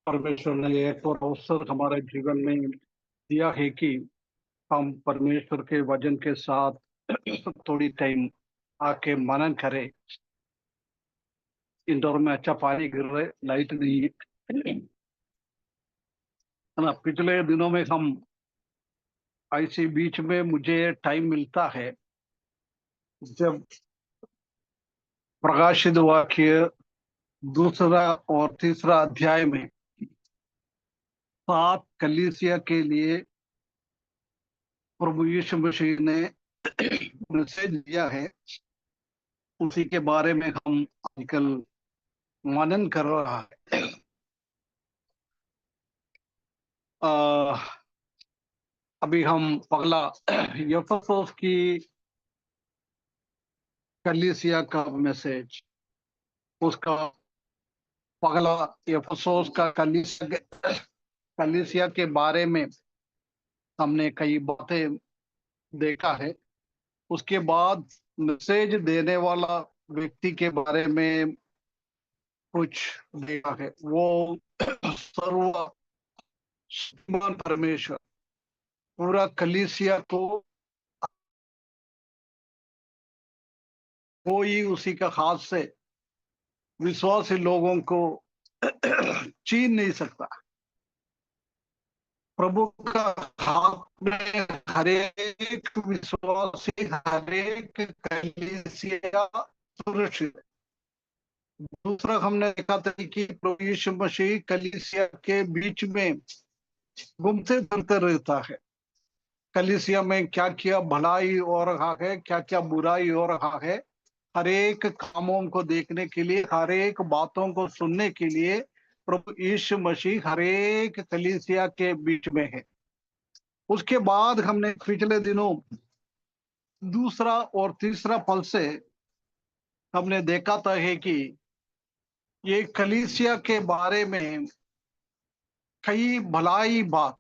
परमेश्वर ने एक और अवसर हमारे जीवन में दिया है कि हम परमेश्वर के वचन के साथ थोड़ी टाइम आके मनन करें। इंडोर में अच्छा पानी गिर रहा है, लाइट नहीं है ना। पिछले दिनों में हम ऐसे बीच में मुझे टाइम मिलता है जब प्रकाशित वाक्य दूसरा और तीसरा अध्याय में 7 कलीसिया के लिए प्रभु यीशु मसीह ने मैसेज दिया है, उसी के बारे में हम आजकल मनन कर रहा है। अभी हम पगला यफसोस की कलीसिया का मैसेज, उसका पगला यफसोस का कलीसिया के बारे में हमने कई बातें देखा है। उसके बाद मैसेज देने वाला व्यक्ति के बारे में कुछ देखा है। वो सर्वशक्तिमान परमेश्वर पूरा कलीसिया को कोई उसी का हाथ से विश्वासी लोगों को छीन नहीं सकता। प्रभु का हाथ में हरेक विश्वासी, हरेक कलीसिया सुरक्षित है। दूसरा हमने देखा था कि प्रभु यीशु मसीह कलीसिया के बीच में घूमते फिरते रहता है। कलीसिया में क्या क्या भलाई हो रहा है, क्या क्या बुराई हो रहा है, हर एक कामों को देखने के लिए, हर एक बातों को सुनने के लिए प्रभु यीशु मसीह हर एक कलीसिया के बीच में है। उसके बाद हमने पिछले दिनों दूसरा और तीसरा पल से हमने देखा था है कि ये कलीसिया के बारे में कई भलाई बात,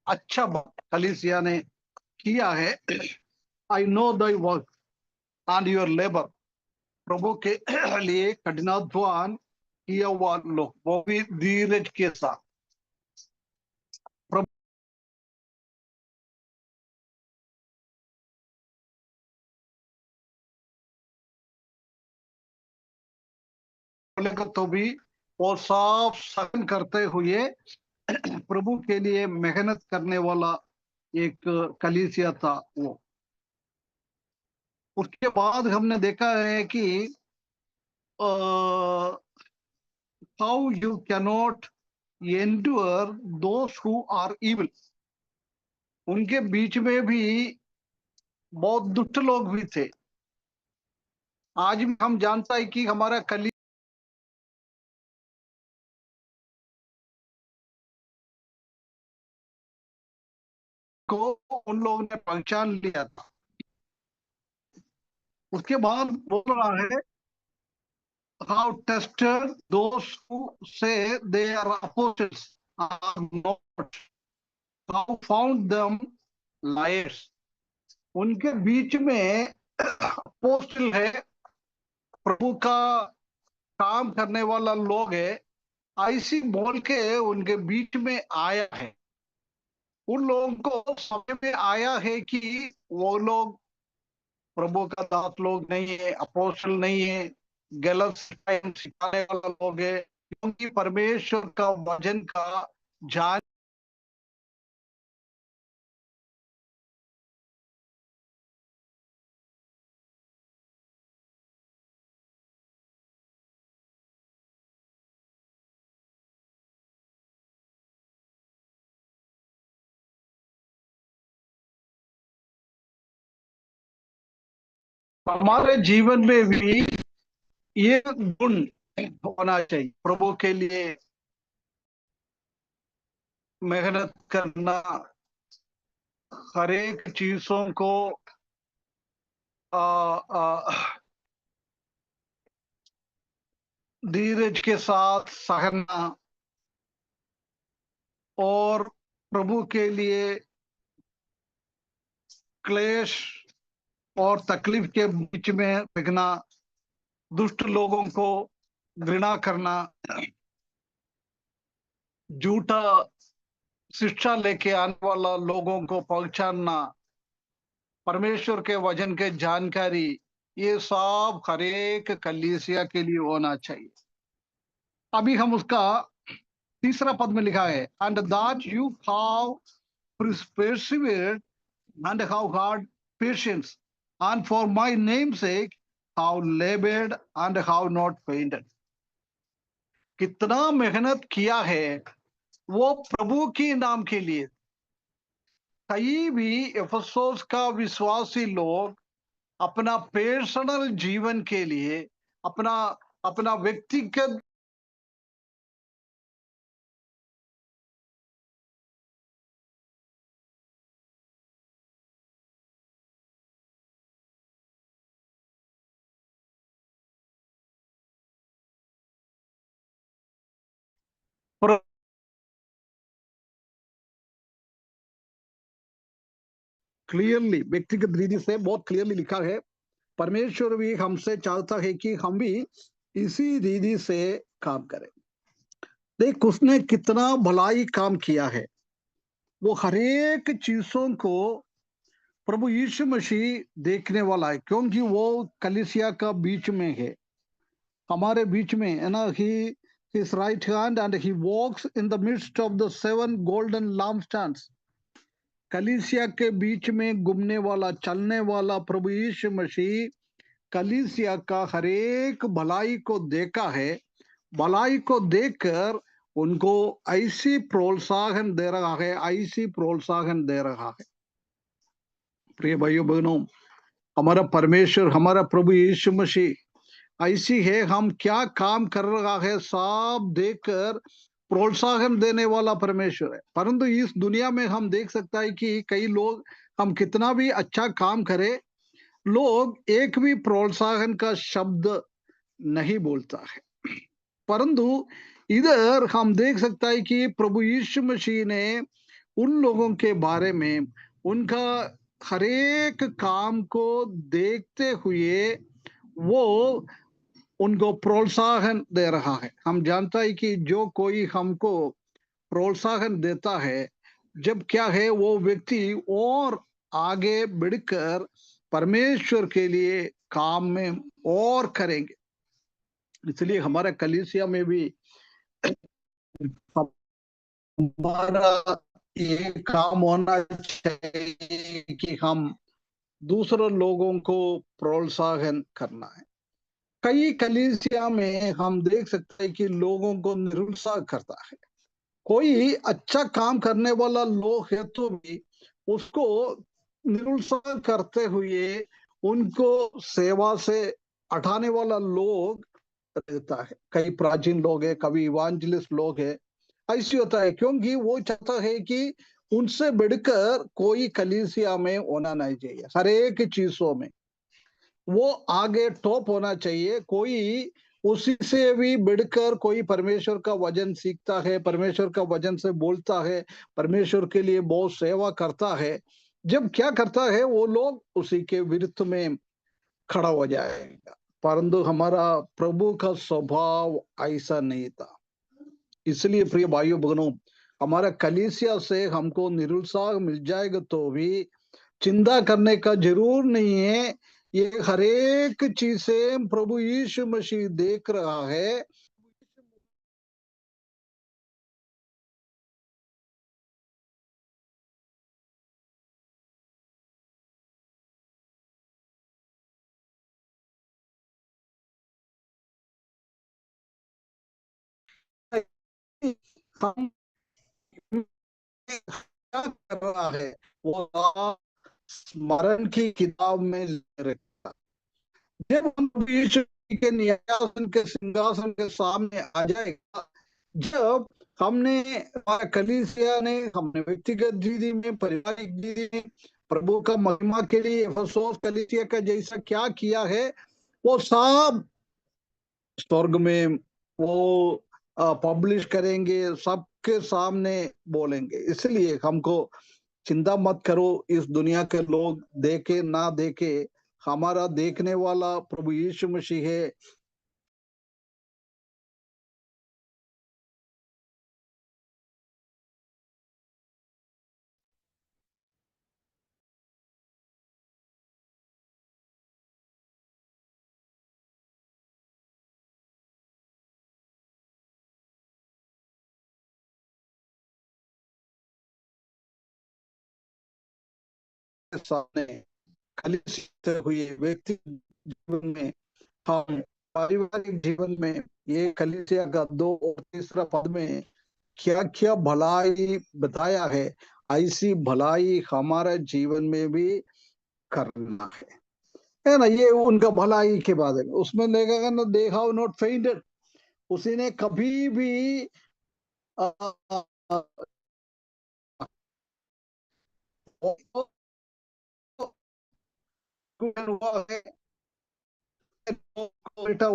अच्छा बात कलीसिया ने किया है। I know thy work and your labour, प्रभु के लिए कठिनाध्वान किया हुआ लोग, वो भी धीरज के साथ। प्रभु बोलेगा तो भी और साफ सहन करते हुए प्रभु के लिए मेहनत करने वाला एक कलीसिया था वो। उसके बाद हमने देखा है कि how you cannot endure those who are evil, उनके बीच में भी बहुत दुष्ट लोग भी थे। आज भी हम जानता है कि हमारा कली को उन लोगों ने पहचान लिया था। उसके बाद बोल रहा है how tested those who say they are apostles are not, how found them liars. उनके बीच में अपोस्टल है, प्रभु का काम करने वाला लोग है, ऐसी बोल के उनके बीच में आया है। उन लोगों को समझ में आया है कि वो लोग प्रभु का दास लोग नहीं है, अपोस्टल नहीं है, गलत सिखाने वाला लोग है, क्योंकि परमेश्वर का वचन का जान हमारे जीवन में भी ये गुण होना चाहिए। प्रभु के लिए मेहनत करना, हर एक चीजों को आ, आ, धीरज के साथ सहना और प्रभु के लिए क्लेश और तकलीफ के बीच में रहना, दुष्ट लोगों को घृणा करना, झूठा शिक्षा लेके आने वाला लोगों को पहचानना, परमेश्वर के वचन के जानकारी, ये सब हर एक कलीसिया के लिए होना चाहिए। अभी हम उसका तीसरा पद में लिखा है, and that you have persevered and have had patience, and for my name's sake have labored and have not fainted. कितना मेहनत किया है वो प्रभु के नाम के लिए। कई भी एफेसोस का विश्वासी लोग अपना पर्सनल जीवन के लिए, अपना अपना व्यक्तिगत क्लियरली, व्यक्तिगत रीति से बहुत क्लियरली लिखा है। परमेश्वर भी हमसे चाहता है कि हम भी इसी रीति से काम करें। देख, उसने कितना भलाई काम किया है। वो हर एक चीजों को प्रभु यीशु मसीह देखने वाला है, क्योंकि वो कलीसिया का बीच में है, हमारे बीच में है ना। ही his right hand and he walks in the midst of the seven golden lampstands. कलीसिया के बीच में घूमने वाला, चलने वाला प्रभु यीशु मसीह कलीसिया का हर एक भलाई को देखा है। भलाई को देखकर उनको ऐसी प्रोत्साहन दे रहा है, ऐसी प्रोत्साहन दे रहा है। प्रिय भाइयों बहनों, हमारा परमेश्वर, हमारा प्रभु यीशु मसीह ऐसी है, हम क्या काम कर रहा है सब देखकर प्रोत्साहन देने वाला परमेश्वर है। परंतु इस दुनिया में हम देख सकता है कि कई लोग, हम कितना भी अच्छा काम करें, लोग एक भी प्रोत्साहन का शब्द नहीं बोलता है। परंतु इधर हम देख सकता है कि प्रभु यीशु मसीह ने उन लोगों के बारे में, उनका हर एक काम को देखते हुए वो उनको प्रोत्साहन दे रहा है। हम जानता है कि जो कोई हमको प्रोत्साहन देता है, जब क्या है, वो व्यक्ति और आगे बढ़कर परमेश्वर के लिए काम में और करेंगे। इसलिए हमारा कलीसिया में भी हमारा ये काम होना चाहिए कि हम दूसरे लोगों को प्रोत्साहन करना है। कई कलीसिया में हम देख सकते हैं कि लोगों को निरुत्साह करता है। कोई अच्छा काम करने वाला लोग है तो भी उसको निरुत्साह करते हुए उनको सेवा से हटाने वाला लोग रहता है। कई प्राचीन लोग है, कभी इवांजलिस्ट लोग है, ऐसी होता है, क्योंकि वो चाहता है कि उनसे बढ़कर कोई कलीसिया में होना नहीं चाहिए। हर एक चीजों में वो आगे टॉप होना चाहिए। कोई उसी से भी बढ़कर कोई परमेश्वर का वचन सीखता है, परमेश्वर का वचन से बोलता है, परमेश्वर के लिए बहुत सेवा करता है, जब क्या करता है, वो लोग उसी के विरुद्ध में खड़ा हो जाएगा। परंतु हमारा प्रभु का स्वभाव ऐसा नहीं था। इसलिए प्रिय भाइयों बहनों, हमारा कलीसिया से हमको निरुत्साह मिल जाएगा तो भी चिंता करने का जरूर नहीं है। ये हर एक चीज से प्रभु यीशु मसीह देख रहा है। हम क्या कर रहा है, वो स्मरण की किताब में रखा। जब हम प्रभु यीशु के न्यायासन के सिंहासन के सामने आ जाएगा, जब हमने, हमारा कलीसिया ने, हमने व्यक्तिगत दीदी में, पारिवारिक दीदी में प्रभु का महिमा के लिए अफसोस कलीसिया का जैसा क्या किया है, वो सब स्वर्ग में वो पब्लिश करेंगे, सबके सामने बोलेंगे। इसलिए हमको चिंता मत करो, इस दुनिया के लोग देखे ना देखे, हमारा देखने वाला प्रभु यीशु मसीह है। सामने कलिसिया हुई व्यक्ति जीवन में, हम पारिवारिक जीवन में, ये कलिसिया का 2 और 3 पद में क्या क्या भलाई बताया है, ऐसी भलाई हमारे जीवन में भी करना है ना। ये उनका भलाई के बारे में उसमें लेगा ना, दे हैव नॉट फेंटेड, उसी ने कभी भी आ, आ, आ, हुआ है बेटा,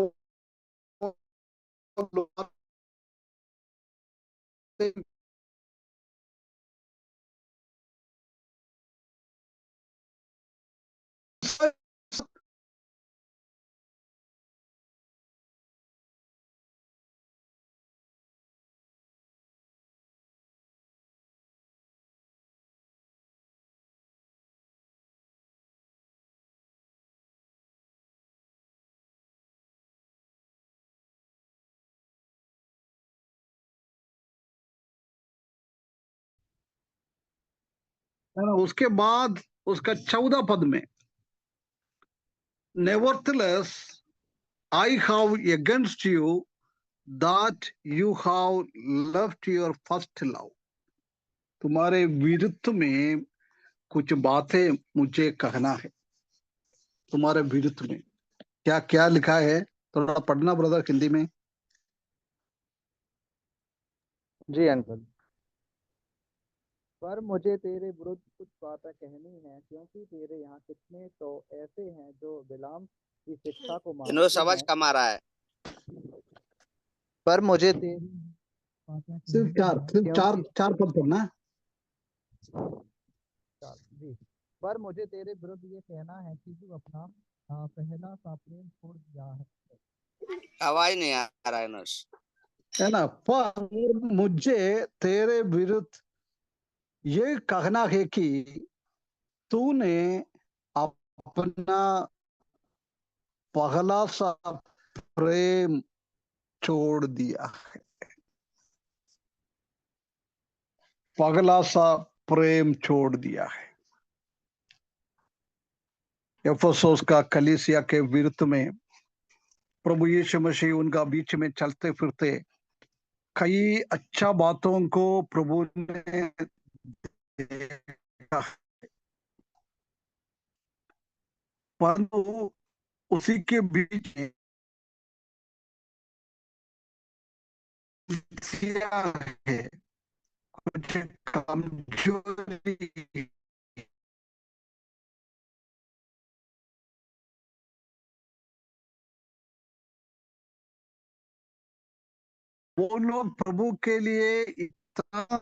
उसके बाद उसका 14 पद में, nevertheless I have against you that you have left your first love, तुम्हारे विरुद्ध में कुछ बातें मुझे कहना है। तुम्हारे विरुद्ध में क्या क्या लिखा है, थोड़ा पढ़ना ब्रदर हिंदी में। जी अंकल। पर मुझे तेरे विरुद्ध कुछ बातें कहनी है, क्योंकि तेरे यहाँ कितने तो ऐसे हैं जो बिलाम की शिक्षा को इन्हों मानते समझ हैं। कम आ रहा है। पर मुझे तेरी बातें सिर्फ कहनी चार है, सिर्फ चार क्योंकि चार पद पढ़ना है। जी, पर मुझे तेरे विरुद्ध ये कहना है कि तू अपना पहला सा प्रेम छोड़ दिया है। आवाज नहीं आ रहा है इन्हों से। है ना। पर मुझे तेरे विरुद्ध ये कहना है कि तूने अपना पहला सा प्रेम छोड़ दिया है। पगला सा प्रेम छोड़ दिया है। एफेसोस का कलीसिया के विरुद्ध में प्रभु यीशु मसीह उनका बीच में चलते फिरते कई अच्छा बातों को प्रभु ने देखा, परंतु उसी के बीच में है कुछ कमजोरी, वो लोग प्रभु के लिए इतना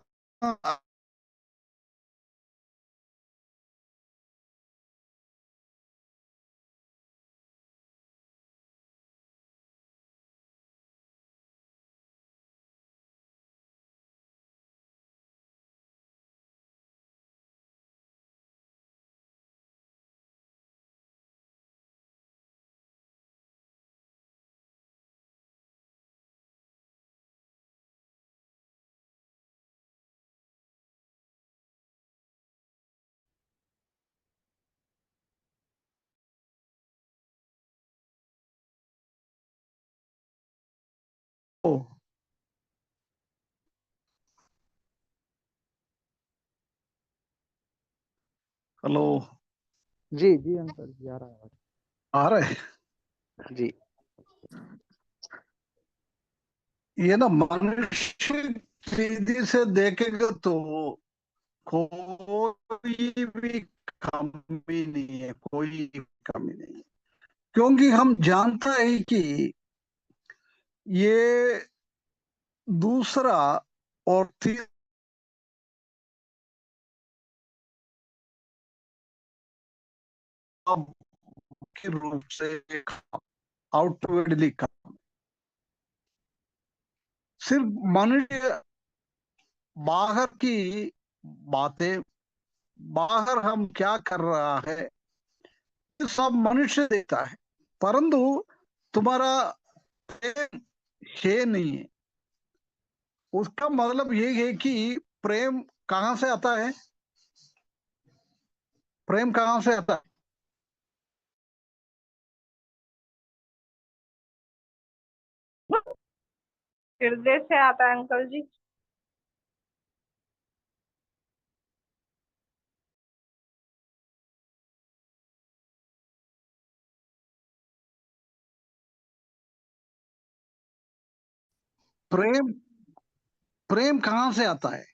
हेलो जी जी अंकल जी, आ रहा है। आ रहे। जी ये ना मनुष्य सीधी से देखेगा तो कोई भी कमी नहीं है, कोई कमी नहीं है, क्योंकि हम जानता है कि ये दूसरा और तीसरा के रूप से आउटवर्डली काम, सिर्फ मनुष्य बाहर की बातें, बाहर हम क्या कर रहा है, ये सब मनुष्य देता है, परंतु तुम्हारा प्रेम है नहीं है। उसका मतलब ये है कि प्रेम कहां से आता है? प्रेम कहाँ से आता है? हृदय से आता है अंकल जी। प्रेम प्रेम कहाँ से आता है?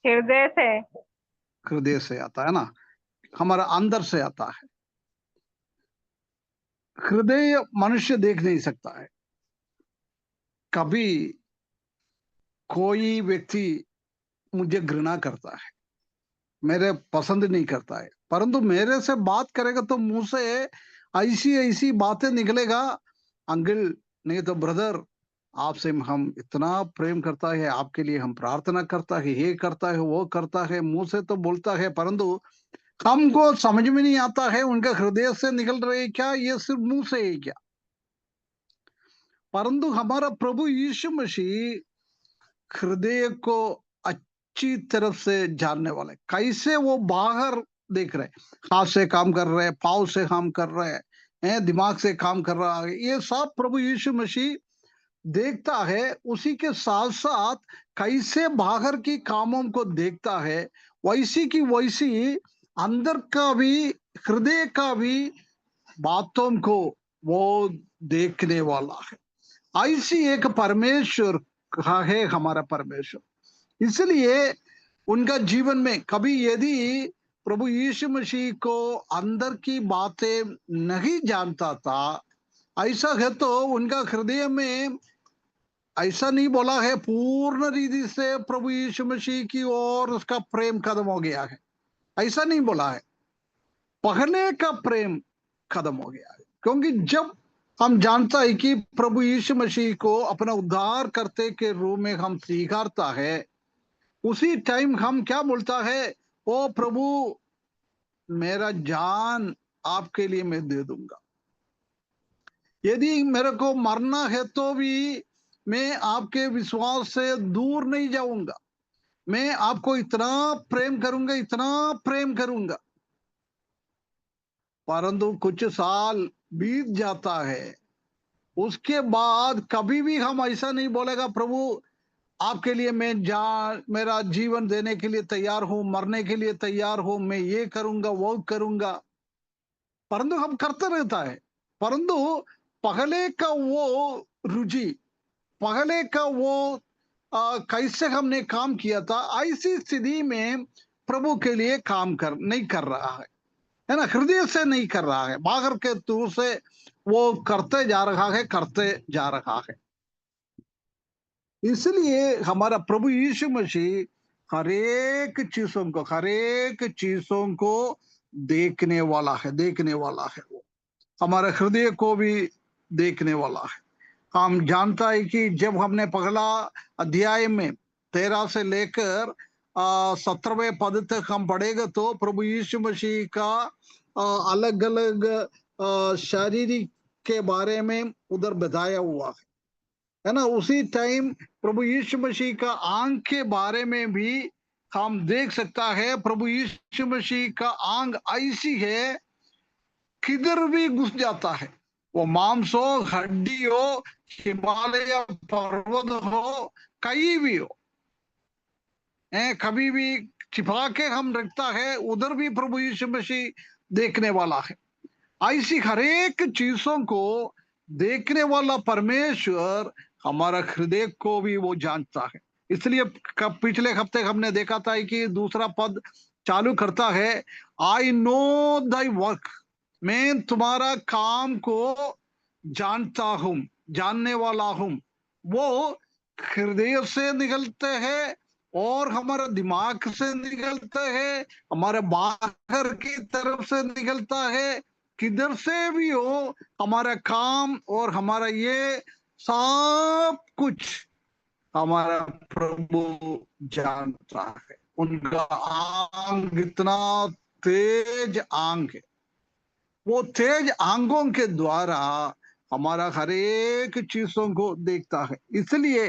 हृदय से। हृदय से आता है ना, हमारा अंदर से आता है। हृदय मनुष्य देख नहीं सकता है। कभी कोई व्यक्ति मुझे घृणा करता है, मेरे पसंद नहीं करता है, परंतु मेरे से बात करेगा तो मुंह से ऐसी ऐसी बातें निकलेगा, अंकल नहीं तो ब्रदर, आपसे हम इतना प्रेम करता है, आपके लिए हम प्रार्थना करता है, ये करता है वो करता है, मुंह से तो बोलता है, परंतु हमको समझ में नहीं आता है उनका हृदय से निकल रहे क्या, ये सिर्फ मुंह से है क्या। परंतु हमारा प्रभु यीशु मसीह हृदय को अच्छी तरफ से जानने वाले, कैसे वो बाहर देख रहे, हाथ से काम कर रहे, पाँव से काम कर रहे हैं, दिमाग से काम कर रहा है, ये सब प्रभु यीशु मसीह देखता है। उसी के साथ साथ कैसे बाहर की कामों को देखता है, वैसी की वैसी अंदर का भी, हृदय का भी बातों को वो देखने वाला है। ऐसी एक परमेश्वर है हमारा परमेश्वर। इसलिए उनका जीवन में कभी यदि प्रभु यीशु मसीह को अंदर की बातें नहीं जानता था, ऐसा है तो उनका हृदय में ऐसा नहीं बोला है पूर्ण रीति से प्रभु यीशु मसीह की ओर उसका प्रेम खत्म हो गया है, ऐसा नहीं बोला है। पहले का प्रेम खत्म हो गया है, क्योंकि जब हम जानता है कि प्रभु यीशु मसीह को अपना उद्धार करते के रूप में हम स्वीकारता है, उसी टाइम हम क्या बोलता है, ओ प्रभु मेरा जान आपके लिए मैं दे दूंगा, यदि मेरे को मरना है तो भी मैं आपके विश्वास से दूर नहीं जाऊंगा, मैं आपको इतना प्रेम करूंगा, इतना प्रेम करूंगा। परंतु कुछ साल बीत जाता है, उसके बाद कभी भी हम ऐसा नहीं बोलेगा प्रभु आपके लिए मैं मेरा जीवन देने के लिए तैयार हूं, मरने के लिए तैयार हूं, मैं ये करूंगा वो करूंगा, परंतु हम करते रहता है। परंतु पहले का वो रुचि, पहले का वो कैसे हमने काम किया था, ऐसी स्थिति में प्रभु के लिए काम कर नहीं कर रहा है ना, हृदय से नहीं कर रहा है, बाहर के तौर से वो करते जा रहा है, करते जा रहा है। इसलिए हमारा प्रभु यीशु मसीह हर एक चीजों को देखने वाला है, देखने वाला है, वो हमारे हृदय को भी देखने वाला है। हम जानता है कि जब हमने पहला अध्याय में 13 से लेकर 17वें पद तक हम पढ़ेगा तो प्रभु यीशु मसीह का अलग अलग शारीरिक के बारे में उधर बताया हुआ है ना। उसी टाइम प्रभु यीशु मसीह का आंख के बारे में भी हम देख सकता है। प्रभु यीशु मसीह का आंख ऐसी है, किधर भी घुस जाता है, वो मांस हो, हड्डी हो, हिमालय पर्वत हो, कहीं भी हो, कभी भी छिपा के हम रखता है, उधर भी प्रभु यीशु मसीह देखने वाला है। ऐसी हर एक चीजों को देखने वाला परमेश्वर हमारा हृदय को भी वो जानता है। इसलिए पिछले हफ्ते हमने देखा था कि दूसरा पद चालू करता है, आई नो दाई वर्क, मैं तुम्हारा काम को जानता हूं, जानने वाला हूं। वो हृदय से निकलते हैं और हमारा दिमाग से निकलता है, हमारे बाहर की तरफ से निकलता है, किधर से भी हो, हमारा काम और हमारा ये सब कुछ हमारा प्रभु जानता है। उनका आंख इतना तेज आंख है, वो तेज आंखों के द्वारा हमारा हर एक चीजों को देखता है। इसलिए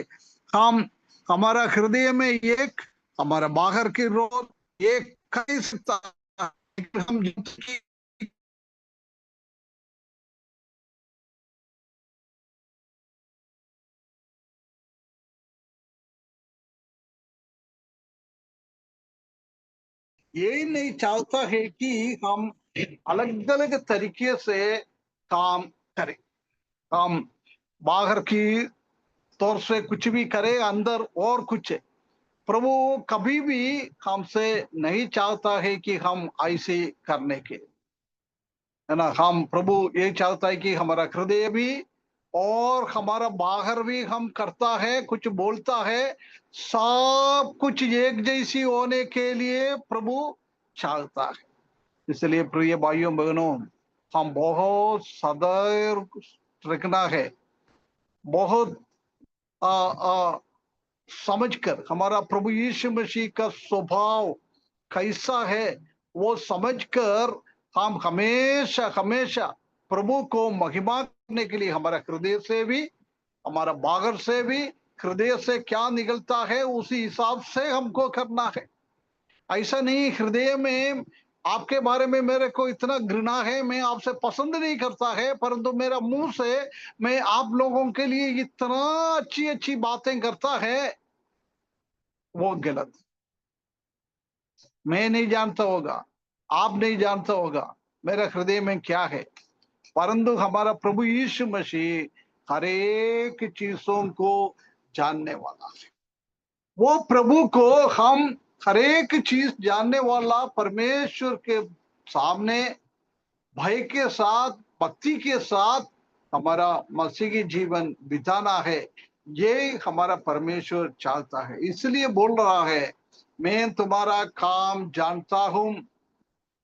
हम हमारा हृदय में एक, हमारा बाहर की रोग एक कर सकता हम जिंदगी यही नहीं चाहता है कि हम अलग अलग तरीके से काम करें। हम बाहर की तौर से कुछ भी करें, अंदर और कुछ है। प्रभु कभी भी हमसे नहीं चाहता है कि हम ऐसे करने के, है ना। हम प्रभु ये चाहता है कि हमारा हृदय भी और हमारा बाहर भी हम करता है, कुछ बोलता है, सब कुछ एक जैसी होने के लिए प्रभु चाहता है। इसलिए प्रिय भाइयों बहनों, हम बहुत सदैव रखना है, बहुत आ, आ, समझकर हमारा प्रभु यीशु मसीह का स्वभाव कैसा है वो समझकर हम हमेशा हमेशा प्रभु को महिमा करने के लिए हमारा हृदय से भी, हमारा बाहर से भी, हृदय से क्या निकलता है उसी हिसाब से हमको करना है। ऐसा नहीं हृदय में आपके बारे में मेरे को इतना घृणा है, मैं आपसे पसंद नहीं करता है, परंतु मेरा मुंह से मैं आप लोगों के लिए इतना अच्छी अच्छी बातें करता है, वो गलत। मैं नहीं जानता होगा, आप नहीं जानता होगा मेरा हृदय में क्या है, परंतु हमारा प्रभु यीशु मसीह हर एक चीजों को जानने वाला है। वो प्रभु को हम हर एक चीज जानने वाला परमेश्वर के सामने भय के साथ, भक्ति के साथ हमारा मसीही जीवन बिताना है, ये हमारा परमेश्वर चाहता है। इसलिए बोल रहा है, मैं तुम्हारा काम जानता हूं,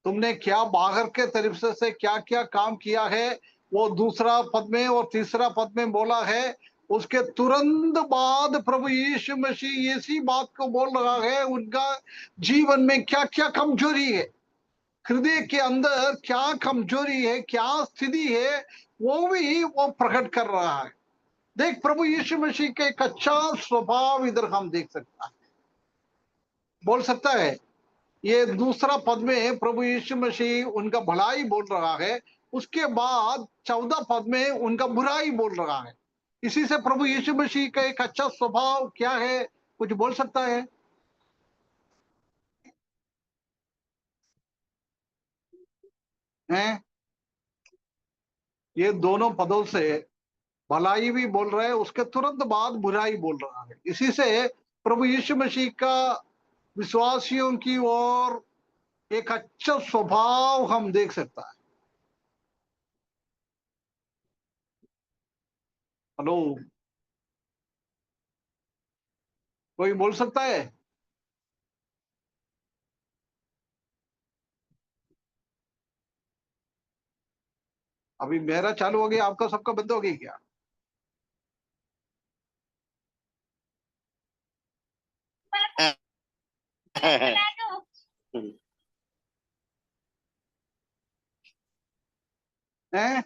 तुमने क्या बाहर के तरीके से क्या क्या काम किया है, वो दूसरा पद में और तीसरा पद में बोला है। उसके तुरंत बाद प्रभु यीशु मसीह इसी बात को बोल रहा है, उनका जीवन में क्या क्या कमजोरी है, हृदय के अंदर क्या कमजोरी है, क्या स्थिति है, वो भी वो प्रकट कर रहा है। देख, प्रभु यीशु मसीह का एक अच्छा स्वभाव इधर हम देख सकता है, बोल सकता है। ये दूसरा पद में प्रभु यीशु मसीह उनका भलाई बोल रहा है, उसके बाद 14 पद में उनका बुराई बोल रहा है। इसी से प्रभु यीशु मसीह का एक अच्छा स्वभाव क्या है, कुछ बोल सकता है? हैं? ये दोनों पदों से भलाई भी बोल रहा है, उसके तुरंत बाद बुराई बोल रहा है। इसी से प्रभु यीशु मसीह का विश्वासियों की ओर एक अच्छा स्वभाव हम देख सकता है। हेलो, कोई बोल सकता है? अभी मेरा चालू हो गया, आपका सबका बंद हो गया क्या? हैं?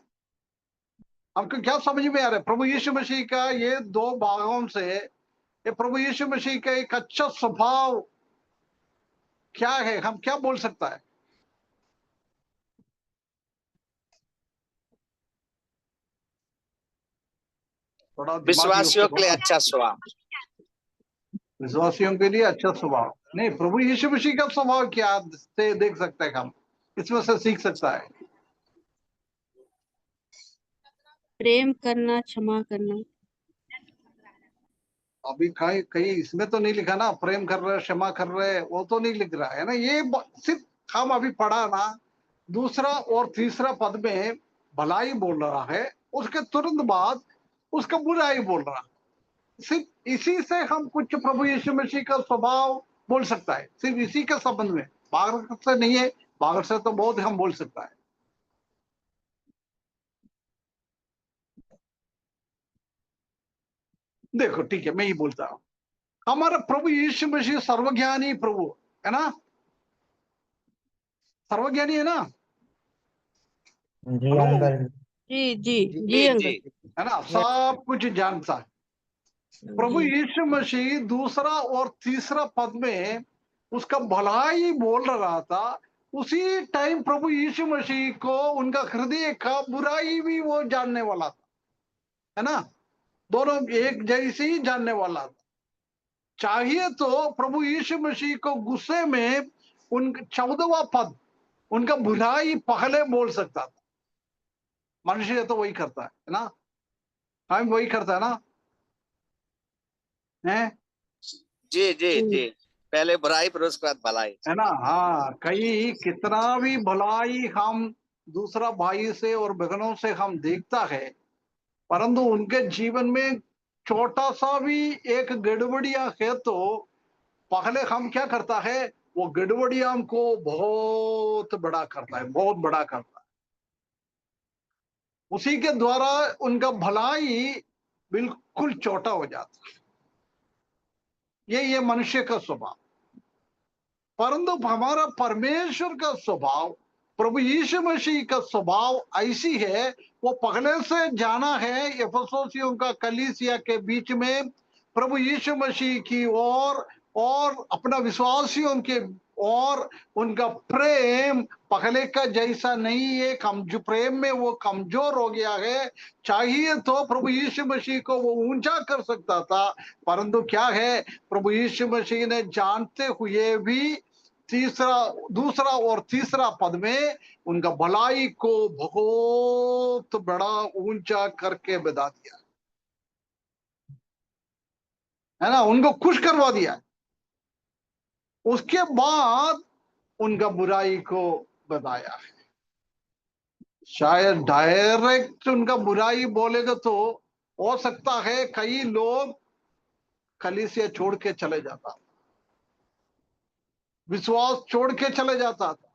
आपको क्या समझ में आ रहा है? प्रभु यीशु मसीह का ये दो भागों से ये प्रभु यीशु मसीह का एक अच्छा स्वभाव क्या है, हम क्या बोल सकता है? थोड़ा दिमागी रूप से विश्वासियों के लिए बोलो। अच्छा स्वभाव। विश्वासियों के लिए अच्छा स्वभाव नहीं, प्रभु यीशु मसीह का स्वभाव क्या से देख सकते हैं हम, इसमें से सीख सकता है? प्रेम करना, क्षमा करना। अभी कहीं कहीं इसमें तो नहीं लिखा ना, प्रेम कर रहे, क्षमा कर रहे, वो तो नहीं लिख रहा है ना। ये सिर्फ हम अभी पढ़ा ना, दूसरा और तीसरा पद में भलाई बोल रहा है, उसके तुरंत बाद उसका बुराई बोल रहा है। सिर्फ इसी से हम कुछ प्रभु यीशु मसीह का स्वभाव बोल सकता है, सिर्फ इसी के संबंध में, बाहर से नहीं है। बाहर से तो बहुत हम बोल सकता है। देखो ठीक है, मैं ही बोलता हूँ, हमारा प्रभु यीशु मसीह सर्वज्ञानी प्रभु है ना, सर्वज्ञानी है ना। जी हेलो, अंकल। जी जी जी जी अंकल। जी। है ना, सब कुछ जानता है। प्रभु जी यीशु मसीह दूसरा और तीसरा पद में उसका भलाई बोल रहा था, उसी टाइम प्रभु यीशु मसीह को उनका हृदय का बुराई भी वो जानने वाला था, है ना। दोनों एक जैसे ही जानने वाला था। चाहिए तो प्रभु यीशु मसीह को गुस्से में उन 14वां पद उनका बुराई पहले बोल सकता था। मनुष्य तो वही करता है ना, हम वही करता है ना, है जी जी जी, पहले बुराई फिर उसके बाद भलाई। है ना। हाँ, कहीं कितना भी भलाई हम दूसरा भाई से और बहनों से हम देखता है, परंतु उनके जीवन में छोटा सा भी एक गड़बड़िया है तो पहले हम क्या करता है, वो गड़बड़िया को बहुत बड़ा करता है, बहुत बड़ा करता है। उसी के द्वारा उनका भलाई बिल्कुल छोटा हो जाता है। ये मनुष्य का स्वभाव। परंतु हमारा परमेश्वर का स्वभाव, प्रभु यीशु मसीह का स्वभाव ऐसी है, वो पहले से जाना है। एफेसोसियों का कलीसिया के बीच में प्रभु यीशु मसीह की और अपना विश्वासियों के और उनका प्रेम पहले का जैसा नहीं है। जो प्रेम में वो कमजोर हो गया है। चाहिए तो प्रभु यीशु मसीह को वो ऊंचा कर सकता था, परंतु क्या है, प्रभु यीशु मसीह ने जानते हुए भी दूसरा और तीसरा पद में उनका भलाई को बहुत बड़ा ऊंचा करके बता दिया, है ना, उनको खुश करवा दिया। उसके बाद उनका बुराई को बताया है। शायद डायरेक्ट उनका बुराई बोलेगा तो हो सकता है कई लोग कलीसिया छोड़ के चले जाता, विश्वास छोड़ के चले जाता था।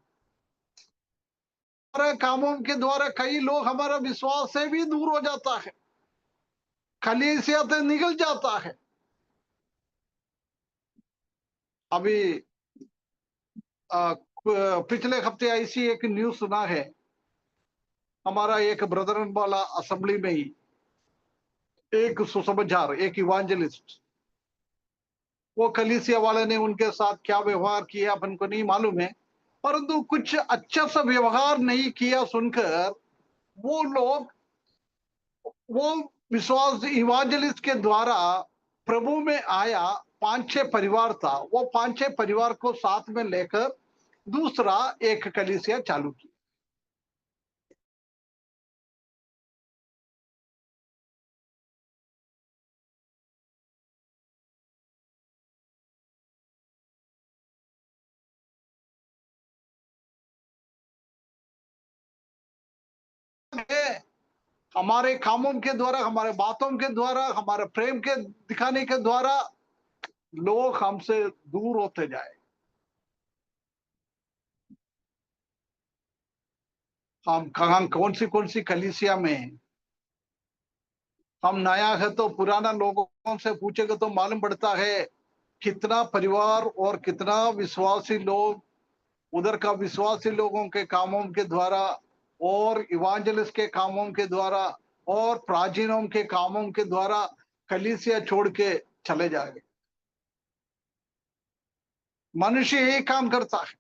हमारे कामों के द्वारा कई लोग हमारा विश्वास से भी दूर हो जाता है, कलीसिया से निकल जाता है। अभी पिछले हफ्ते ऐसी एक न्यूज सुना है, हमारा एक ब्रदर वाला असेंबली में ही एक सुसमाचार, एक इवांजलिस्ट, वो कलीसिया वाले ने उनके साथ क्या व्यवहार किया अपन को नहीं मालूम है, परंतु कुछ अच्छा सा व्यवहार नहीं किया सुनकर वो लोग, वो विश्वास इवांजलिस्ट के द्वारा प्रभु में आया 5-6 परिवार था, वो 5-6 परिवार को साथ में लेकर दूसरा एक कलीसिया चालू की। हमारे कामों के द्वारा, हमारे बातों के द्वारा, हमारे प्रेम के दिखाने के द्वारा लोग हमसे दूर होते जाए। हम कहाँ कौन सी कलीसिया में हैं। हम नया है तो पुराना लोगों से पूछेगा तो मालूम पड़ता है कितना परिवार और कितना विश्वासी लोग उधर का विश्वासी लोगों के कामों के द्वारा और इवांजलिस्ट के कामों के द्वारा और प्राचीनों के कामों के द्वारा कलीसिया छोड़ के चले जाएंगे। मनुष्य यही काम करता है,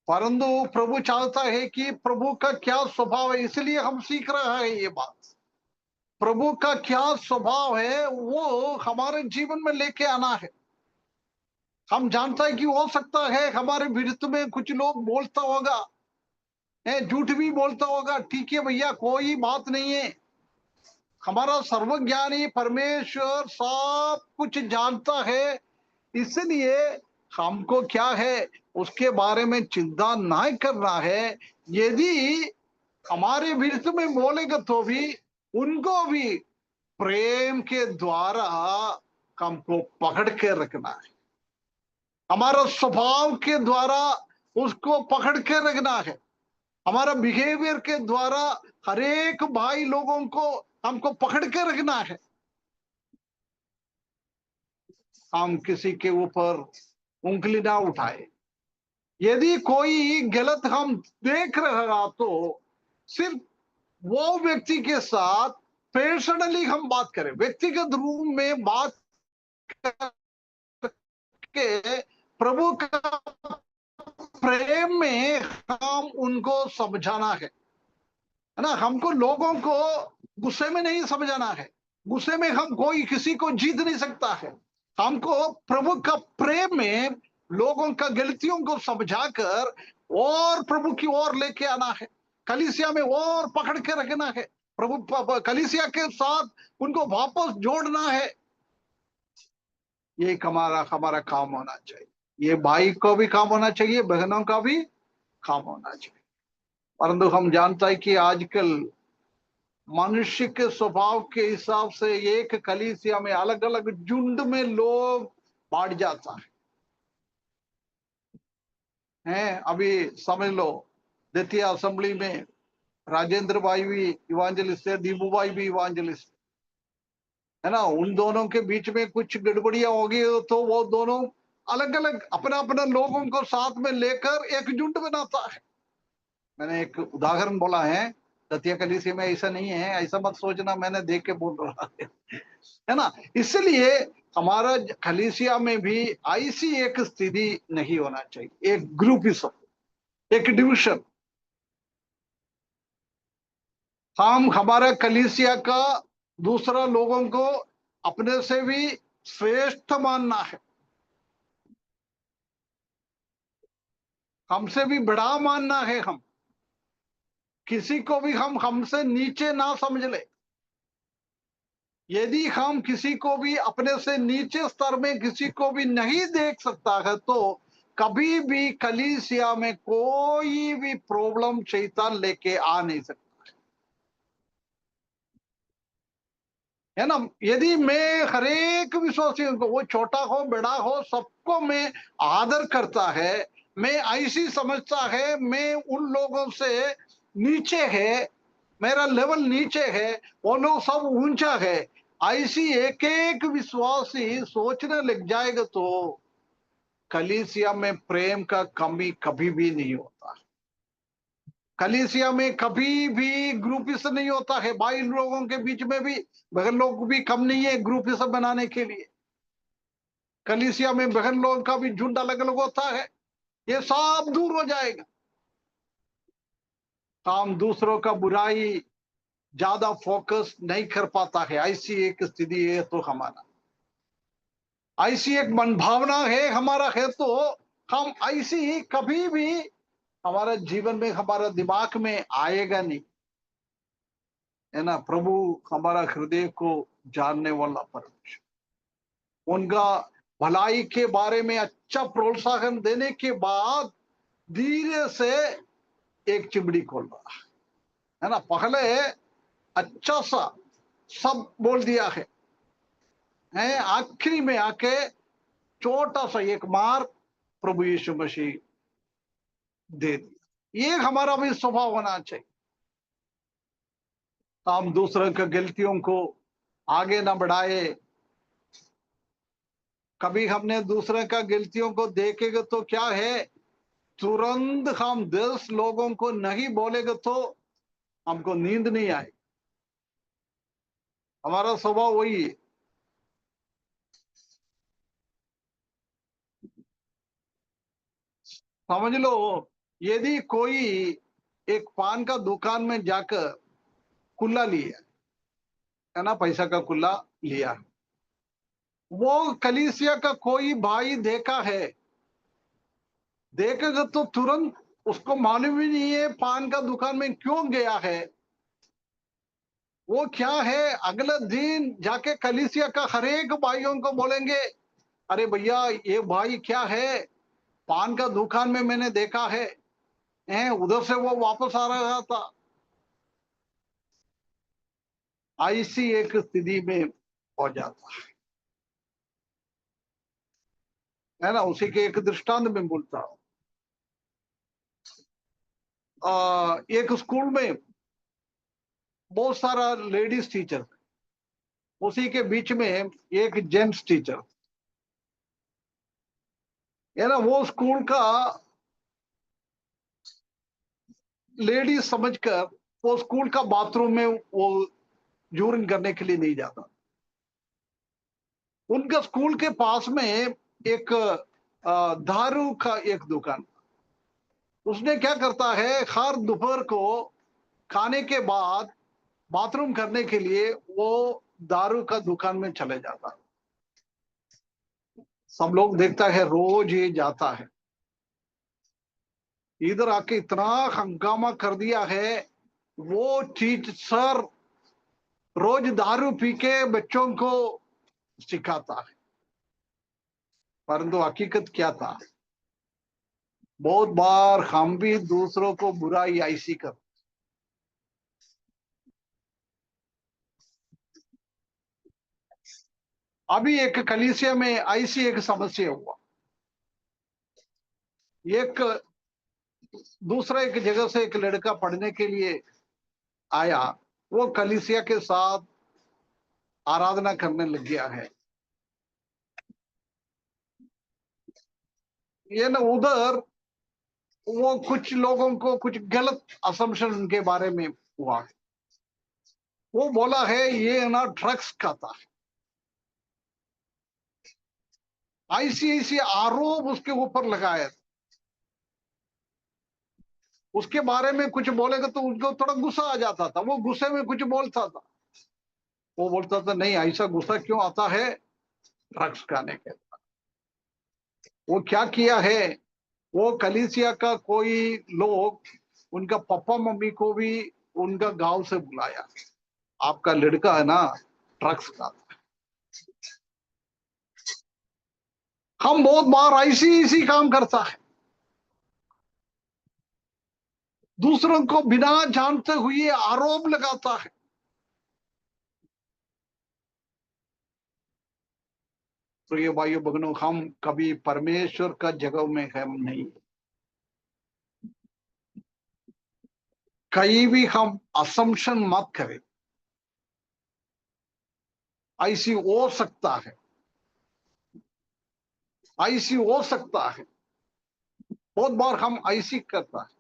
परंतु प्रभु चाहता है कि प्रभु का क्या स्वभाव है, इसलिए हम सीख रहा है ये बात। प्रभु का क्या स्वभाव है वो हमारे जीवन में लेके आना है। हम जानता है कि हो सकता है हमारे विरुद्ध में कुछ लोग बोलता होगा, झूठ भी बोलता होगा, ठीक है भैया, कोई बात नहीं है। हमारा सर्वज्ञानी परमेश्वर सब कुछ जानता है, इसलिए हमको क्या है उसके बारे में चिंता नहीं करना है। यदि हमारे विरुद्ध में बोलेगा तो भी उनको भी प्रेम के द्वारा हमको पकड़ के रखना है, हमारा स्वभाव के द्वारा उसको पकड़ के रखना है, हमारा बिहेवियर के द्वारा हर एक भाई लोगों को हमको पकड़ के रखना है। हम किसी के ऊपर उंगली ना उठाए। यदि कोई गलत हम देख रहा तो सिर्फ वो व्यक्ति के साथ पर्सनली हम बात करें, व्यक्तिगत रूप में बात करके प्रभु का प्रेम में हम उनको समझाना है ना। हमको लोगों को गुस्से में नहीं समझाना है। गुस्से में हम कोई किसी को जीत नहीं सकता है। हमको प्रभु का प्रेम में लोगों का गलतियों को समझाकर और प्रभु की ओर लेके आना है। कलीसिया में और पकड़ के रखना है। प्रभु कलीसिया के साथ उनको वापस जोड़ना है। ये हमारा हमारा काम होना चाहिए। ये भाई को भी काम होना चाहिए, बहनों का भी काम होना चाहिए। परंतु हम जानता है कि आजकल मनुष्य के स्वभाव के हिसाब से एक कलीसिया में अलग अलग झुंड में लोग बांट जाता है। अभी समझ लो, द्वितीय असेंबली में राजेंद्र भाई भी इवांजलिस्ट है, दीपू भाई भी इवांजलिस्ट है ना। उन दोनों के बीच में कुछ गड़बड़ियां होगी तो वो दोनों अलग अलग अपना अपना लोगों को साथ में लेकर एक झुंड बनाता है। मैंने एक उदाहरण बोला है, दतिया कलीसिया में ऐसा नहीं है, ऐसा मत सोचना, मैंने देख के बोल रहा है ना। इसलिए हमारा कलीसिया में भी ऐसी एक स्थिति नहीं होना चाहिए, एक ग्रुपिज्म, एक डिविजन। हम हमारा कलीसिया का दूसरा लोगों को अपने से भी श्रेष्ठ मानना है, हमसे भी बड़ा मानना है। हम किसी को भी हम हमसे नीचे ना समझ ले। यदि हम किसी को भी अपने से नीचे स्तर में किसी को भी नहीं देख सकता है तो कभी भी कलीसिया में कोई भी प्रॉब्लम शैतान लेके आ नहीं सकता है ना। यदि मैं हरेक विश्वासियों को, वो छोटा हो बड़ा हो, सबको मैं आदर करता है, मैं ऐसी समझता है मैं उन लोगों से नीचे है, मेरा लेवल नीचे है, वो लोग सब ऊंचा है, ऐसी एक एक विश्वासी सोचने लग जाएगा तो कलीसिया में प्रेम का कमी कभी भी नहीं होता। कलीसिया में कभी भी ग्रुपिज्म नहीं होता है। भाई लोगों के बीच में भी बहन लोग भी कम नहीं है ग्रुपिज्म बनाने के लिए। कलीसिया में बहन लोगों का भी झुंड अलग अलग होता है। ये सब दूर हो जाएगा। हम दूसरों का बुराई ज्यादा फोकस नहीं कर पाता है, ऐसी एक स्थिति है तो हमारा, ऐसी एक मन भावना है हमारा है तो हम ऐसी कभी भी हमारा जीवन में, हमारा दिमाग में आएगा नहीं है ना। प्रभु हमारा हृदय को जानने वाला परमेश्वर, उनका भलाई के बारे में अच्छा प्रोत्साहन देने के बाद धीरे से एक चिमड़ी खोल रहा है ना। पहले अच्छा सा सब बोल दिया है, आखिरी में आके छोटा सा एक मार प्रभु यीशु मसीह दे दिया। ये हमारा भी स्वभाव होना चाहिए। हम दूसरों के गलतियों को आगे ना बढ़ाए। कभी हमने दूसरे का गलतियों को देखेगा तो क्या है, तुरंत हम 10 लोगों को नहीं बोलेगा तो हमको नींद नहीं आए। हमारा स्वभाव वही है। समझ लो, यदि कोई एक पान का दुकान में जाकर कुल्ला लिया है ना, पैसा का कुल्ला लिया, वो कलीसिया का कोई भाई देखा है, देखेगा तो तुरंत उसको मालूम ही नहीं है पान का दुकान में क्यों गया है। वो क्या है, अगले दिन जाके कलीसिया का हर एक भाइयों को बोलेंगे, अरे भैया ये भाई क्या है, पान का दुकान में मैंने देखा है, उधर से वो वापस आ रहा था। ऐसी एक स्थिति में हो जाता है ना। उसी के एक दृष्टांत में बोलता हूं। एक स्कूल में बहुत सारा लेडीज टीचर, उसी के बीच में एक जेंट्स टीचर है ना। वो स्कूल का लेडीज समझकर वो स्कूल का बाथरूम में वो यूरिन करने के लिए नहीं जाता। उनका स्कूल के पास में एक दारू का एक दुकान, उसने क्या करता है, हर दोपहर को खाने के बाद बाथरूम करने के लिए वो दारू का दुकान में चले जाता है। सब लोग देखता है, रोज ये जाता है। इधर आके इतना हंगामा कर दिया है, वो टीचर रोज दारू पी के बच्चों को सिखाता है। परंतु हकीकत क्या था, बहुत बार हम भी दूसरों को बुराई ऐसी कर। अभी एक कलीसिया में ऐसी एक समस्या हुआ। एक दूसरा एक जगह से एक लड़का पढ़ने के लिए आया, वो कलीसिया के साथ आराधना करने लग गया है। ये ना उधर वो कुछ लोगों को कुछ गलत असम्पशन उनके बारे में हुआ है। वो बोला है ये ना ड्रग्स खाता है, ऐसी ऐसी आरोप उसके ऊपर लगाए। उसके बारे में कुछ बोलेगा तो उनको थोड़ा गुस्सा आ जाता था, वो गुस्से में कुछ बोलता था। वो बोलता था नहीं, ऐसा गुस्सा क्यों आता है, ड्रग्स खाने के। वो क्या किया है, वो कलीसिया का कोई लोग उनका पापा मम्मी को भी उनका गांव से बुलाया, आपका लड़का है ना ड्रग्स खाता है। हम बहुत बार ऐसी काम करता है, दूसरों को बिना जानते हुए आरोप लगाता है। तो ये भाइयों बहनों, हम कभी परमेश्वर का जगह में हम नहीं, कहीं भी हम असम्पशन मत करें। ऐसी हो सकता है, ऐसी हो सकता है, बहुत बार हम ऐसी करता है।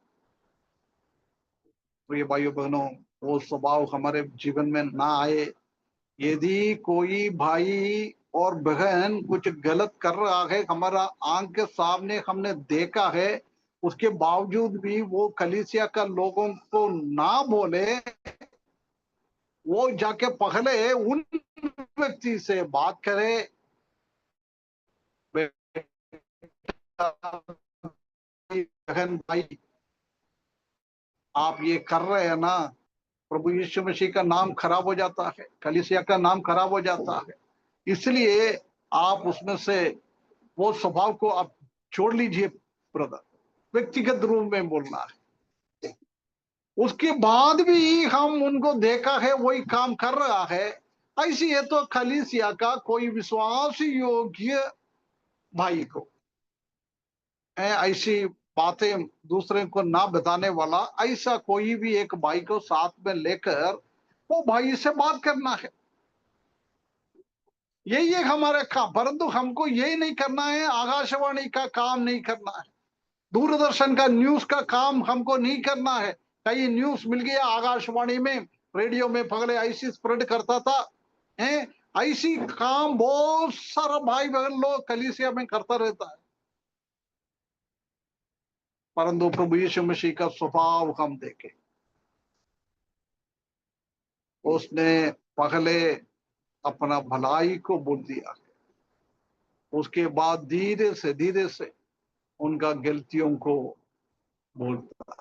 तो ये भाइयों बहनों, वो स्वभाव हमारे जीवन में ना आए। यदि कोई भाई और बहन कुछ गलत कर रहा है, हमारा आंख के सामने हमने देखा है, उसके बावजूद भी वो कलीसिया का लोगों को ना बोले, वो जाके पहले उन व्यक्ति से बात करे, बहन भाई आप ये कर रहे हैं ना, प्रभु यीशु मसीह का नाम खराब हो जाता है, कलीसिया का नाम खराब हो जाता है। इसलिए आप उसमें से वो स्वभाव को आप छोड़ लीजिए ब्रदर। व्यक्तिगत रूप में बोलना है। उसके बाद भी हम उनको देखा है वही काम कर रहा है, ऐसी है तो कलीसिया का कोई विश्वास योग्य भाई को ऐसी बातें दूसरे को ना बताने वाला ऐसा कोई भी एक भाई को साथ में लेकर वो भाई से बात करना है। यही एक हमारा काम। परंतु हमको यही नहीं करना है, आकाशवाणी का काम नहीं करना है, दूरदर्शन का न्यूज का काम हमको नहीं करना है। कहीं न्यूज मिल गया आकाशवाणी में, रेडियो में पहले ऐसी स्प्रेड करता था, हैं ऐसी काम बहुत सारा भाई बहन लोग कलीसिया में करता रहता है। परंतु प्रभु यीशु मसीह का स्वभाव हम देखें, उसने पहले अपना भलाई को बोल दिया, उसके बाद धीरे से उनका गलतियों को बोलता।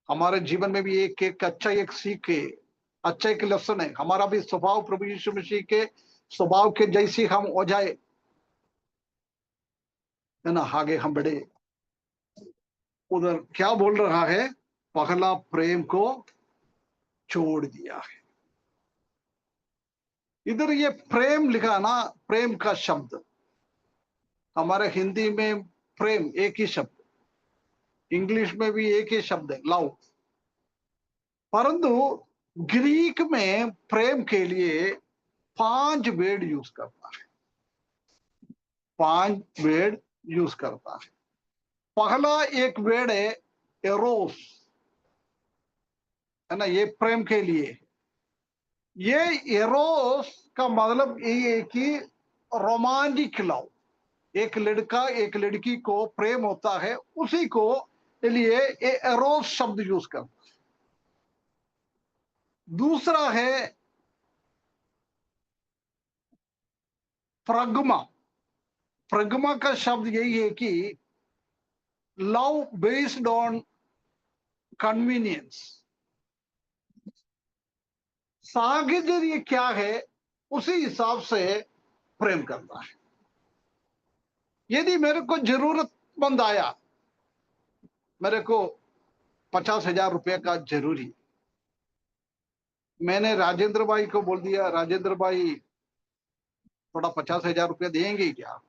हमारे जीवन में भी एक एक अच्छा एक सीख है, अच्छा एक लेसन है। हमारा भी स्वभाव प्रभु यीशु मसीह के स्वभाव के जैसी हम हो जाए, है ना, आगे हम बढ़े। उधर क्या बोल रहा है, पहला प्रेम को छोड़ दिया है। इधर ये प्रेम लिखा ना, प्रेम का शब्द हमारे हिंदी में प्रेम एक ही शब्द, इंग्लिश में भी एक ही शब्द है लव। परंतु ग्रीक में प्रेम के लिए 5 वर्ड यूज करता है, 5 वर्ड यूज करता है। पहला एक वर्ड है एरोस, है ना, ये प्रेम के लिए। ये एरोस का मतलब ये है कि रोमांटिक लव, एक लड़का एक लड़की को प्रेम होता है, उसी को लिए एरोस शब्द यूज करता है। दूसरा है प्रगमा। प्रगमा का शब्द यही है कि लव बेस्ड ऑन कन्वीनियंस। साहचर्य क्या है, उसी हिसाब से प्रेम करता है। यदि मेरे को जरूरतमंद आया, मेरे को 50,000 रुपए का जरूरी, मैंने राजेंद्र भाई को बोल दिया, राजेंद्र भाई थोड़ा 50,000 रुपया देंगे क्या,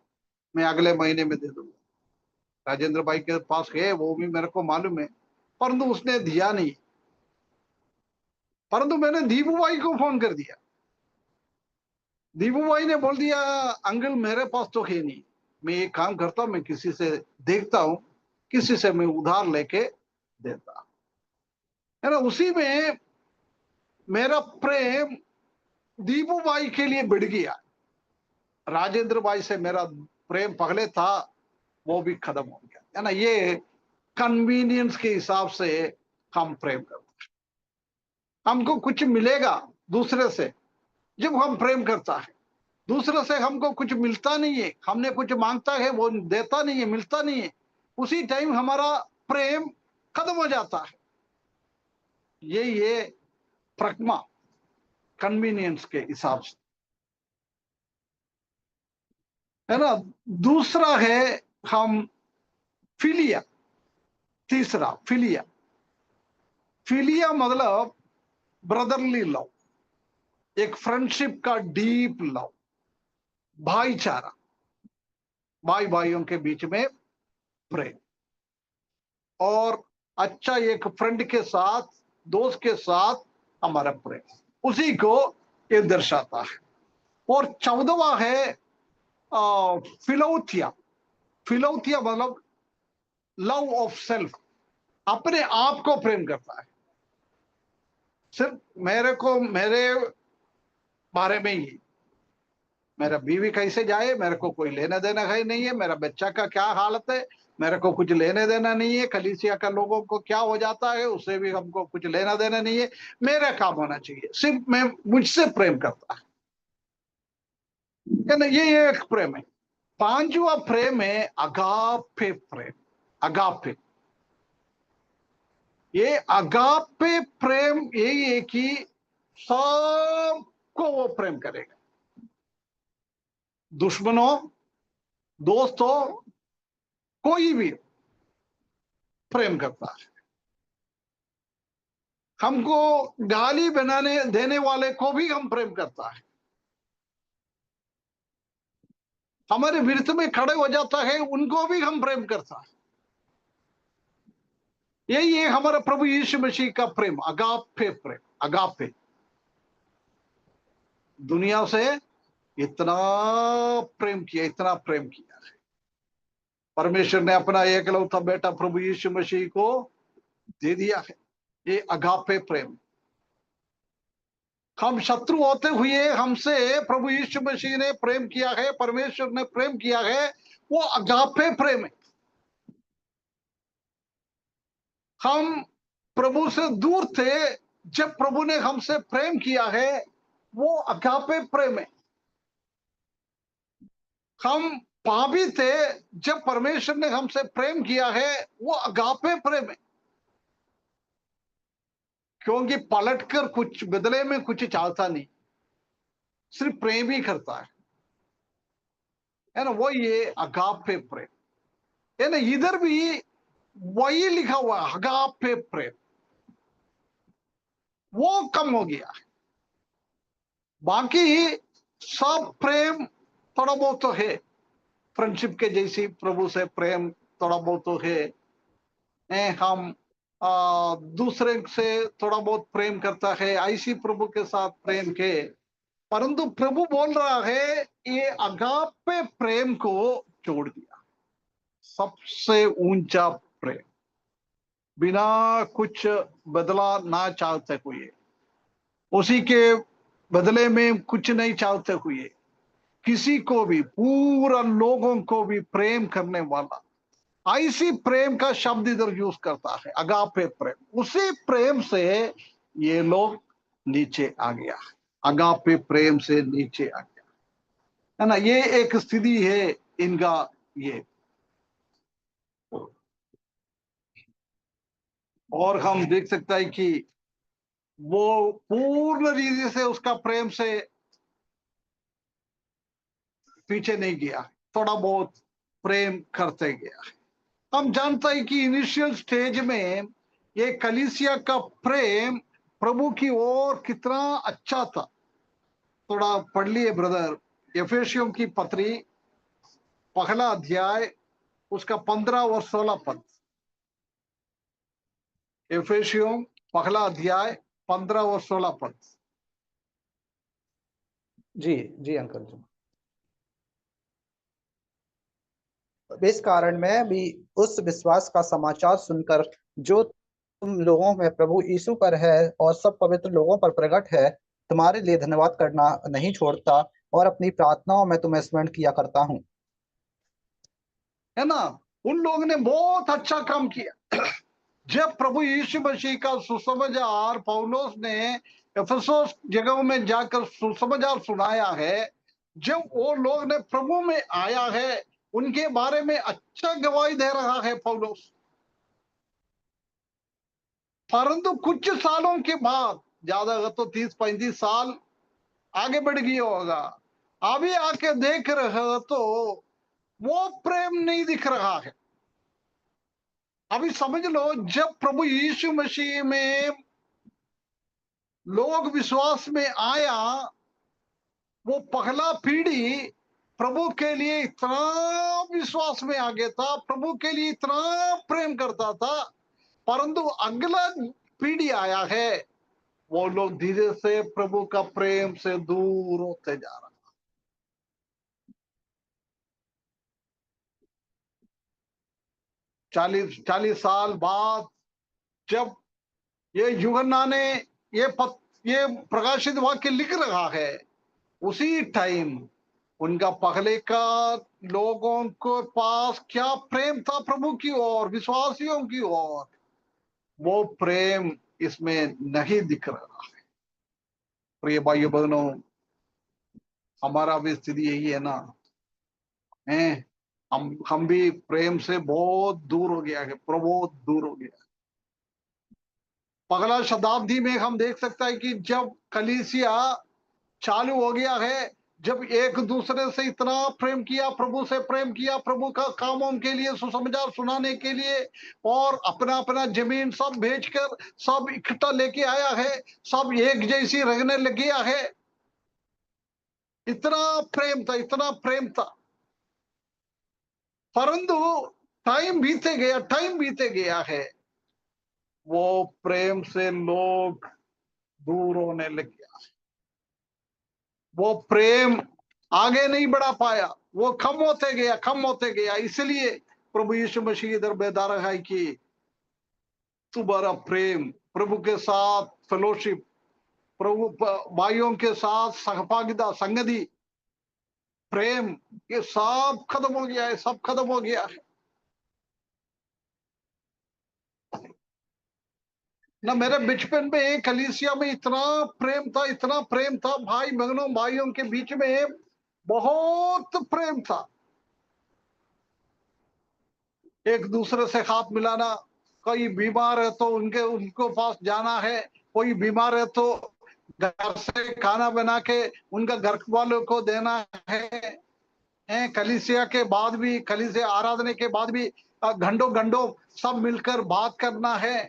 मैं अगले महीने में दे दूंगा। राजेंद्र भाई के पास है, वो भी मेरे को मालूम है, परंतु उसने दिया नहीं। परंतु मैंने दीपू भाई को फोन कर दिया, दीपू भाई ने बोल दिया अंकल मेरे पास तो है नहीं, मैं एक काम करता हूं, मैं किसी से देखता हूं, किसी से मैं उधार लेके देता, है ना। उसी में मेरा प्रेम दीपू भाई के लिए बढ़ गया। राजेंद्र भाई से मेरा प्रेम पहले था, वो भी खत्म हो गया, है ना। ये कन्वीनियंस के हिसाब से हम प्रेम करते हैं। हमको कुछ मिलेगा दूसरे से जब हम प्रेम करता है, दूसरे से हमको कुछ मिलता नहीं है, हमने कुछ मांगता है वो देता नहीं है, मिलता नहीं है, उसी टाइम हमारा प्रेम खत्म हो जाता है। ये प्रगमा, कन्वीनियंस के हिसाब से, है ना। दूसरा है हम फिलिया। तीसरा फिलिया। फिलिया मतलब ब्रदरली लव, एक फ्रेंडशिप का डीप लव, भाईचारा, भाई भाइयों के बीच में प्रेम, और अच्छा एक फ्रेंड के साथ, दोस्त के साथ हमारा प्रेम, उसी को ये दर्शाता है। और 14वां है फिलौथिया। फिलौथिया मतलब लव ऑफ सेल्फ, अपने आप को प्रेम करता है, सिर्फ मेरे को, मेरे बारे में ही, मेरा बीवी कैसे जाए मेरे को कोई लेना देना है नहीं है, मेरा बच्चा का क्या हालत है मेरे को कुछ लेने देना नहीं है, कलीसिया का लोगों को क्या हो जाता है उससे भी हमको कुछ लेना देना नहीं है, मेरा काम होना चाहिए, सिर्फ मैं मुझसे प्रेम करता है ना। ये एक प्रेम है। 5वां प्रेम है अगापे प्रेम। अगापे, ये अगापे प्रेम यही है कि सबको वो प्रेम करेगा, दुश्मनों, दोस्तों, कोई भी प्रेम करता है। हमको गाली बनाने देने वाले को भी हम प्रेम करता है, हमारे विरुद्ध में खड़े हो जाता है उनको भी हम प्रेम करता है। यही है हमारा प्रभु यीशु मसीह का प्रेम, अगापे प्रेम। अगापे दुनिया से इतना प्रेम किया, इतना प्रेम किया है, परमेश्वर ने अपना एकलौता बेटा प्रभु यीशु मसीह को दे दिया है। ये अगापे प्रेम। हम शत्रु होते हुए हमसे प्रभु यीशु मसीह ने प्रेम किया है, परमेश्वर ने प्रेम किया है, वो अगापे प्रेम है। हम प्रभु से दूर थे, जब प्रभु ने हमसे प्रेम किया है, वो अगापे प्रेम है। हम पापी थे, जब परमेश्वर ने हमसे प्रेम किया है, वो अगापे प्रेम है। क्योंकि पलटकर कुछ बदले में कुछ चाहता नहीं, सिर्फ प्रेम ही करता है ना। वो ये अगापे प्रेम है ना। इधर भी वही लिखा हुआ अगापे प्रेम, वो कम हो गया। बाकी सब प्रेम थोड़ा बहुत तो है, फ्रेंडशिप के जैसी प्रभु से प्रेम थोड़ा बहुत तो है। हम दूसरे से थोड़ा बहुत प्रेम करता है, ऐसी प्रभु के साथ प्रेम के। परंतु प्रभु बोल रहा है ये अगापे प्रेम को छोड़ दिया, सबसे ऊंचा प्रेम, बिना कुछ बदला ना चाहते हुए, उसी के बदले में कुछ नहीं चाहते हुए, किसी को भी, पूरा लोगों को भी प्रेम करने वाला, ऐसी प्रेम का शब्द इधर यूज करता है, अगापे प्रेम। उसी प्रेम से ये लोग नीचे आ गया, अगापे प्रेम से नीचे आ गया, है ना। ये एक स्थिति है इनका। ये और हम देख सकते हैं कि वो पूर्ण रीति से उसका प्रेम से पीछे नहीं गया, थोड़ा बहुत प्रेम करते गया। हम जानते हैं कि इनिशियल स्टेज में ये कलीसिया का प्रेम प्रभु की ओर कितना अच्छा था। थोड़ा पढ़ लिए ब्रदर, एफेसियों की पत्री पहला अध्याय उसका 15 और 16 पद। एफेसियों पहला अध्याय 15 और 16 पद। जी जी अंकल जी। इस कारण मैं भी उस विश्वास का समाचार सुनकर जो तुम लोगों में प्रभु यीशु पर है और सब पवित्र लोगों पर प्रकट है, तुम्हारे लिए धन्यवाद करना नहीं छोड़ता और अपनी प्रार्थनाओं में तुम्हें स्मरण किया करता हूँ। है ना, उन लोगों ने बहुत अच्छा काम किया। जब प्रभु यीशु मसीह का सुसमाचार पौलुस ने एफेसोस जगहों में जाकर सुसमाचार सुनाया है, जब वो लोग ने प्रभु में आया है, उनके बारे में अच्छा गवाही दे रहा है पौलुस। परंतु कुछ सालों के बाद, ज्यादा तो 30-35 साल आगे बढ़ गया होगा, अभी आके देख रहे हो तो वो प्रेम नहीं दिख रहा है। अभी समझ लो, जब प्रभु यीशु मसीह में लोग विश्वास में आया, वो पहला पीढ़ी प्रभु के लिए इतना विश्वास में आ गया था, प्रभु के लिए इतना प्रेम करता था। परंतु अगला पीढ़ी आया है, वो लोग धीरे से प्रभु का प्रेम से दूर होते जा रहा। 40 साल बाद जब ये यूहन्ना ने ये प्रकाशित वाक्य लिख रहा है, उसी टाइम उनका पहले का लोगों को पास क्या प्रेम था प्रभु की ओर, विश्वासियों की ओर, वो प्रेम इसमें नहीं दिख रहा है। प्रिय भाइयों बहनों, हमारा भी स्थिति यही है ना, है। हम भी प्रेम से बहुत दूर हो गया है, बहुत दूर हो गया। पगला शताब्दी में हम देख सकते हैं कि जब कलीसिया चालू हो गया है, जब एक दूसरे से इतना प्रेम किया, प्रभु से प्रेम किया, प्रभु का कामों के लिए सुसमाचार सुनाने के लिए, और अपना अपना जमीन सब बेचकर सब इकट्ठा लेके आया है, सब एक जैसी रहने लग गया है। इतना प्रेम था, इतना प्रेम था। परंतु टाइम बीते गया है, वो प्रेम से लोग दूर होने लग गया, वो प्रेम आगे नहीं बढ़ा पाया, वो कम होते गया। इसलिए प्रभु यीशु मसीह इधर बेदार है कि तुम्हारा प्रेम, प्रभु के साथ फेलोशिप, प्रभु भाइयों के साथ सहभागिता, संगति, प्रेम, ये सब खत्म हो गया है, सब खत्म हो गया है ना। मेरे बचपन में कलीसिया में इतना प्रेम था, इतना प्रेम था, भाई बहनों भाइयों के बीच में बहुत प्रेम था। एक दूसरे से हाथ मिलाना, कोई बीमार है तो उनको पास जाना है, कोई बीमार है तो घर से खाना बना के उनका घर वालों को देना है। कलीसिया के बाद भी, कलीसिया आराधना के बाद भी घंटों घंटों सब मिलकर बात करना है,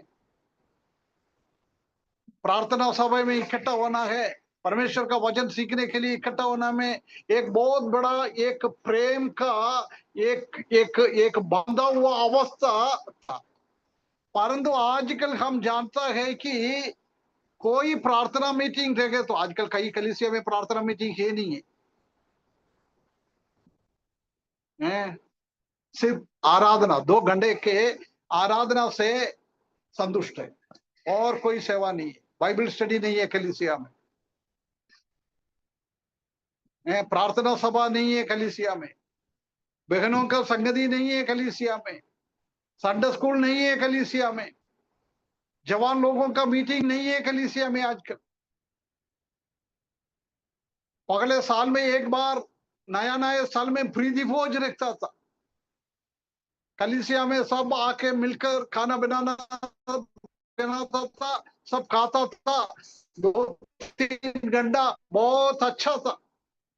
प्रार्थना सभा में इकट्ठा होना है, परमेश्वर का वचन सीखने के लिए इकट्ठा होना में एक बहुत बड़ा एक प्रेम का एक एक एक बांधा हुआ अवस्था था। परंतु आजकल हम जानता है कि कोई प्रार्थना मीटिंग देखे तो आजकल कई कलीसिया में प्रार्थना मीटिंग है नहीं है। सिर्फ आराधना, 2 घंटे के आराधना से संतुष्ट है, और कोई सेवा नहीं है, बाइबल स्टडी नहीं है कलीसिया में। प्रार्थना सभा नहीं है कलीसिया में, बहनों का संगति नहीं है कलीसिया में, संडे स्कूल नहीं है कलीसिया में, जवान लोगों का मीटिंग नहीं है कलीसिया में। आजकल अगले साल में एक बार नया नया साल में प्रीति भोज रखता था कलीसिया में, सब आके मिलकर खाना बनाता था, सब खाता था, 2-3 घंटा बहुत अच्छा था।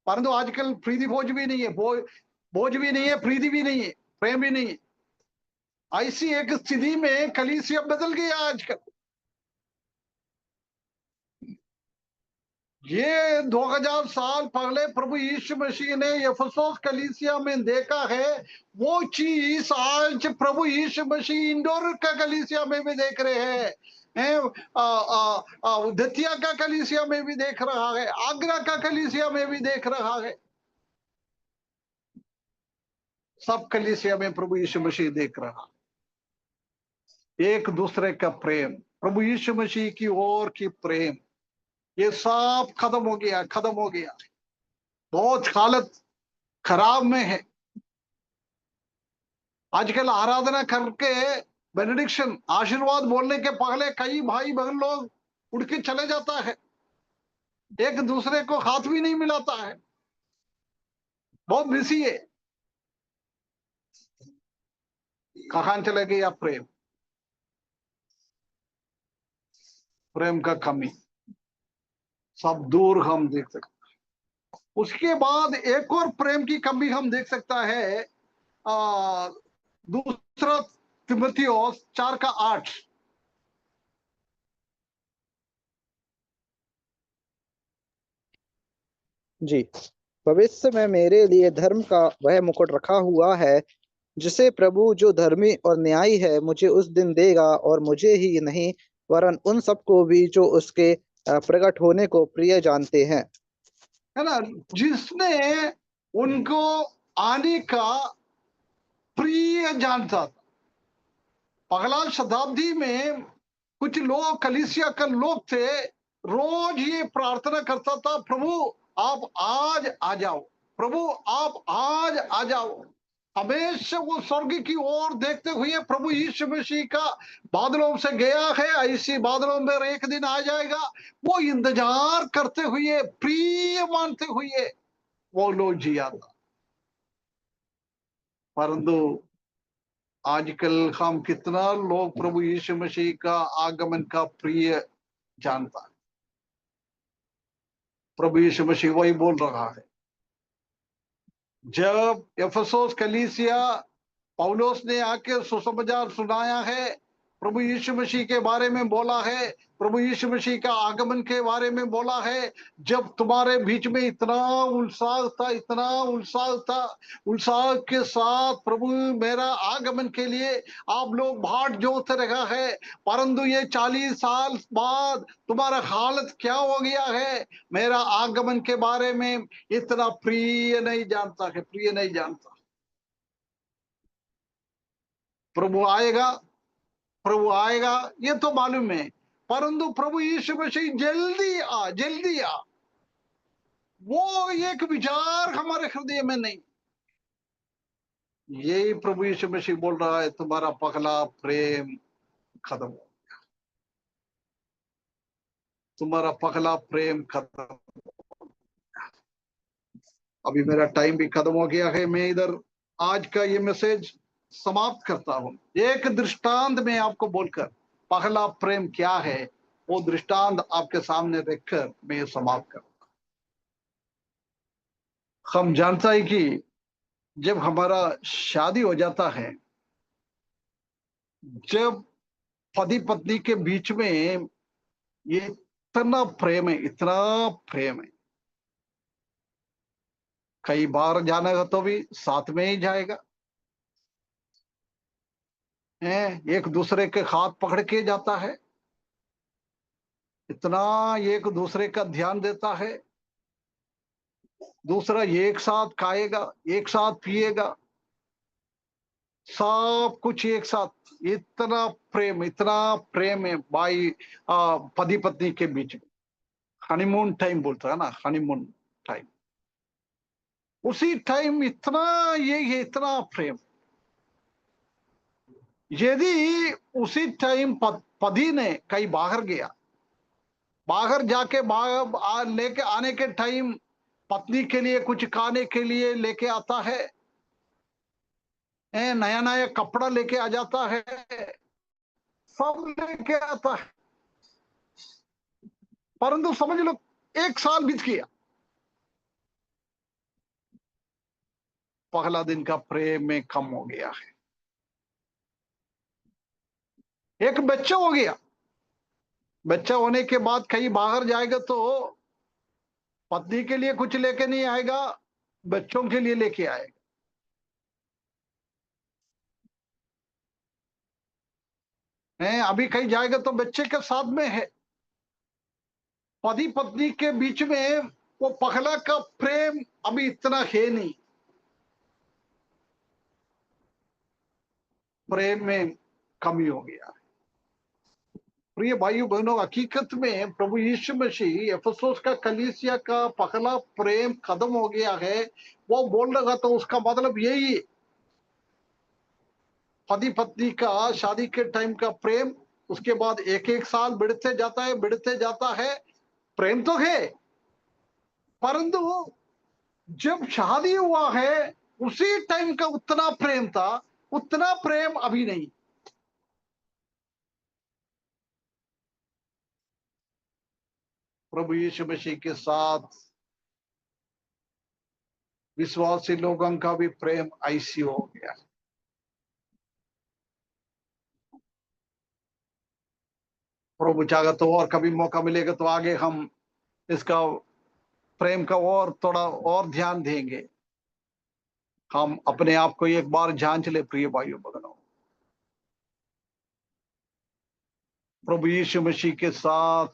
परंतु आजकल प्रीति भोज भी नहीं है, भोज भी नहीं है, प्रीति भी नहीं है, प्रेम भी नहीं है। ऐसी एक स्थिति में कलीसिया बदल गया आजकल। ये 2000 साल पहले प्रभु यीशु मसीह ने एफेसुस कलीसिया में देखा है, वो चीज आज प्रभु यीशु मसीह इंडोर का कलीसिया में भी देख रहे हैं, दतिया का कलीसिया में भी देख रहा है, आगरा का कलीसिया में भी देख रहा है। सब कलीसिया में प्रभु यीशु मसीह देख रहा है। एक दूसरे का प्रेम, प्रभु यीशु मसीह की ओर की प्रेम, ये सब खत्म हो गया, खत्म हो गया। बहुत हालत खराब में है। आजकल आराधना करके बेनेडिक्शन आशीर्वाद बोलने के पहले कई भाई बहन लोग उड़ के चले जाता है, एक दूसरे को हाथ भी नहीं मिलाता है, बहुत बिजी है। कहां चले गया प्रेम? प्रेम का कमी सब दूर हम देख सकते। उसके बाद एक और प्रेम की कमी हम देख सकता है, दूसरा तिमोथेयुस 4:8। जी, भविष्य में मेरे लिए धर्म का वह मुकुट रखा हुआ है, जिसे प्रभु जो धर्मी और न्यायी है मुझे उस दिन देगा, और मुझे ही नहीं वरन उन सबको भी जो उसके प्रकट होने को प्रिय जानते हैं। है ना, जिसने उनको आने का प्रिय जानता था। पगला शताब्दी में कुछ लोग कलीसिया के लोग थे, रोज ये प्रार्थना करता था, प्रभु आप आज आ जाओ, प्रभु आप आज आ जाओ। हमेशा वो स्वर्ग की ओर देखते हुए प्रभु यीशु मसीह का बादलों से गया है, ऐसी बादलों में एक दिन आ जाएगा, वो इंतजार करते हुए, प्रिय मानते हुए वो लोग जिया था। परंतु आजकल हम कितना लोग प्रभु यीशु मसीह का आगमन का प्रिय जानता है? प्रभु यीशु मसीह वही बोल रहा है। जब एफेसुस कलीसिया पौलुस ने आके सुसमाचार सुनाया है, प्रभु यीशु मसीह के बारे में बोला है, प्रभु यीशु मसीह का आगमन के बारे में बोला है, जब तुम्हारे बीच में इतना उत्साह था, इतना उत्साह था, उत्साह के साथ प्रभु मेरा आगमन के लिए आप लोग बाट जोत रहा है, परंतु ये 40 साल बाद तुम्हारा हालत क्या हो गया है? मेरा आगमन के बारे में इतना प्रिय नहीं जानता है, प्रिय नहीं जानता। प्रभु आएगा, प्रभु आएगा ये तो मालूम है, परंतु प्रभु यीशु मसीह जल्दी आ, जल्दी आ, वो एक विचार हमारे हृदय में नहीं। यही प्रभु यीशु मसीह बोल रहा है, तुम्हारा पगला प्रेम खत्म हो गया, तुम्हारा पगला प्रेम खत्म। अभी मेरा टाइम भी खत्म हो गया है, मैं इधर आज का ये मैसेज समाप्त करता हूं। एक दृष्टांत में आपको बोलकर पहला प्रेम क्या है वो दृष्टांत आपके सामने रखकर मैं समाप्त करूंगा। हम जानता है कि जब हमारा शादी हो जाता है, जब पति पत्नी के बीच में ये इतना प्रेम है, इतना प्रेम है, कई बार जाना है तो भी साथ में ही जाएगा, एक दूसरे के हाथ पकड़ के जाता है, इतना एक दूसरे का ध्यान देता है, दूसरा एक साथ खाएगा, एक साथ पिएगा, सब कुछ एक साथ। इतना प्रेम है भाई पति पत्नी के बीच में। हनीमून टाइम बोलता है ना, हनीमून टाइम। उसी टाइम इतना ये इतना प्रेम। यदि उसी टाइम पति ने कहीं बाहर गया, बाहर जाके लेके आने के टाइम पत्नी के लिए कुछ खाने के लिए लेके आता है, नया नया कपड़ा लेके आ जाता है, सब लेके आता है, परंतु समझ लो 1 साल बीत गया, पहला दिन का प्रेम में कम हो गया है। एक बच्चा हो गया, बच्चा होने के बाद कहीं बाहर जाएगा तो पत्नी के लिए कुछ लेके नहीं आएगा, बच्चों के लिए लेके आएगा। अभी कहीं जाएगा तो बच्चे के साथ में है। पति पत्नी के बीच में वो पहला का प्रेम अभी इतना है नहीं, प्रेम में कमी हो गया। प्रिय भाइयों बहनों, हकीकत में प्रभु यीशु मसीह एफेसुस का कलीसिया का पहला प्रेम खत्म हो गया है, वो बोल रहा था, उसका मतलब यही है। पति पत्नी का शादी के टाइम का प्रेम, उसके बाद एक एक साल बढ़ते जाता है, प्रेम तो है, परंतु जब शादी हुआ है उसी टाइम का उतना प्रेम था, उतना प्रेम अभी नहीं। प्रभु यीशु मसीह के साथ विश्वासी लोगों का भी प्रेम ऐसी हो गया। प्रभु चाहे तो और कभी मौका मिलेगा तो आगे हम इसका प्रेम का और थोड़ा और ध्यान देंगे। हम अपने आप को एक बार जांच ले प्रिय भाइयों बहनों, प्रभु यीशु मसीह के साथ,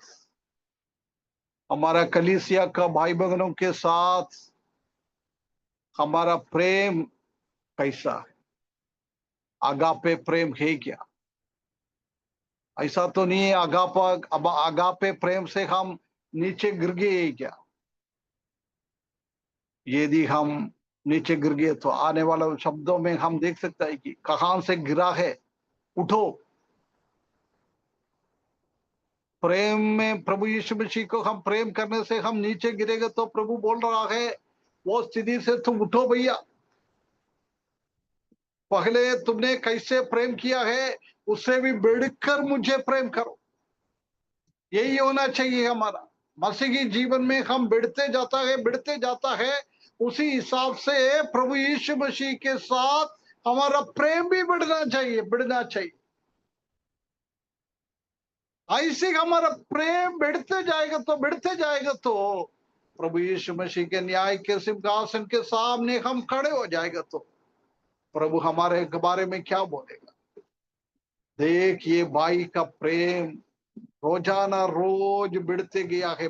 हमारा कलीसिया का भाई बहनों के साथ हमारा प्रेम कैसा है? आगापे प्रेम है क्या? ऐसा तो नहीं है आगापे प्रेम से हम नीचे गिर गए क्या? यदि हम नीचे गिर गए तो आने वाले शब्दों में हम देख सकते हैं कि कहां से गिरा है, उठो। प्रेम में प्रभु यीशु मसीह को हम प्रेम करने से हम नीचे गिरेंगे तो प्रभु बोल रहा है, वो स्थिति से तुम उठो भैया। पहले तुमने कैसे प्रेम किया है उससे भी बढ़कर मुझे प्रेम करो। यही होना चाहिए हमारा मसीही जीवन में। हम बढ़ते जाता है, उसी हिसाब से प्रभु यीशु मसीह के साथ हमारा प्रेम भी बढ़ना चाहिए। ऐसे हमारा प्रेम बढ़ते जाएगा तो प्रभु यीशु मसीह के न्याय के सिंहासन के सामने हम खड़े हो जाएगा तो प्रभु हमारे बारे में क्या बोलेगा? देख, ये भाई का प्रेम रोजाना रोज बढ़ते गया है,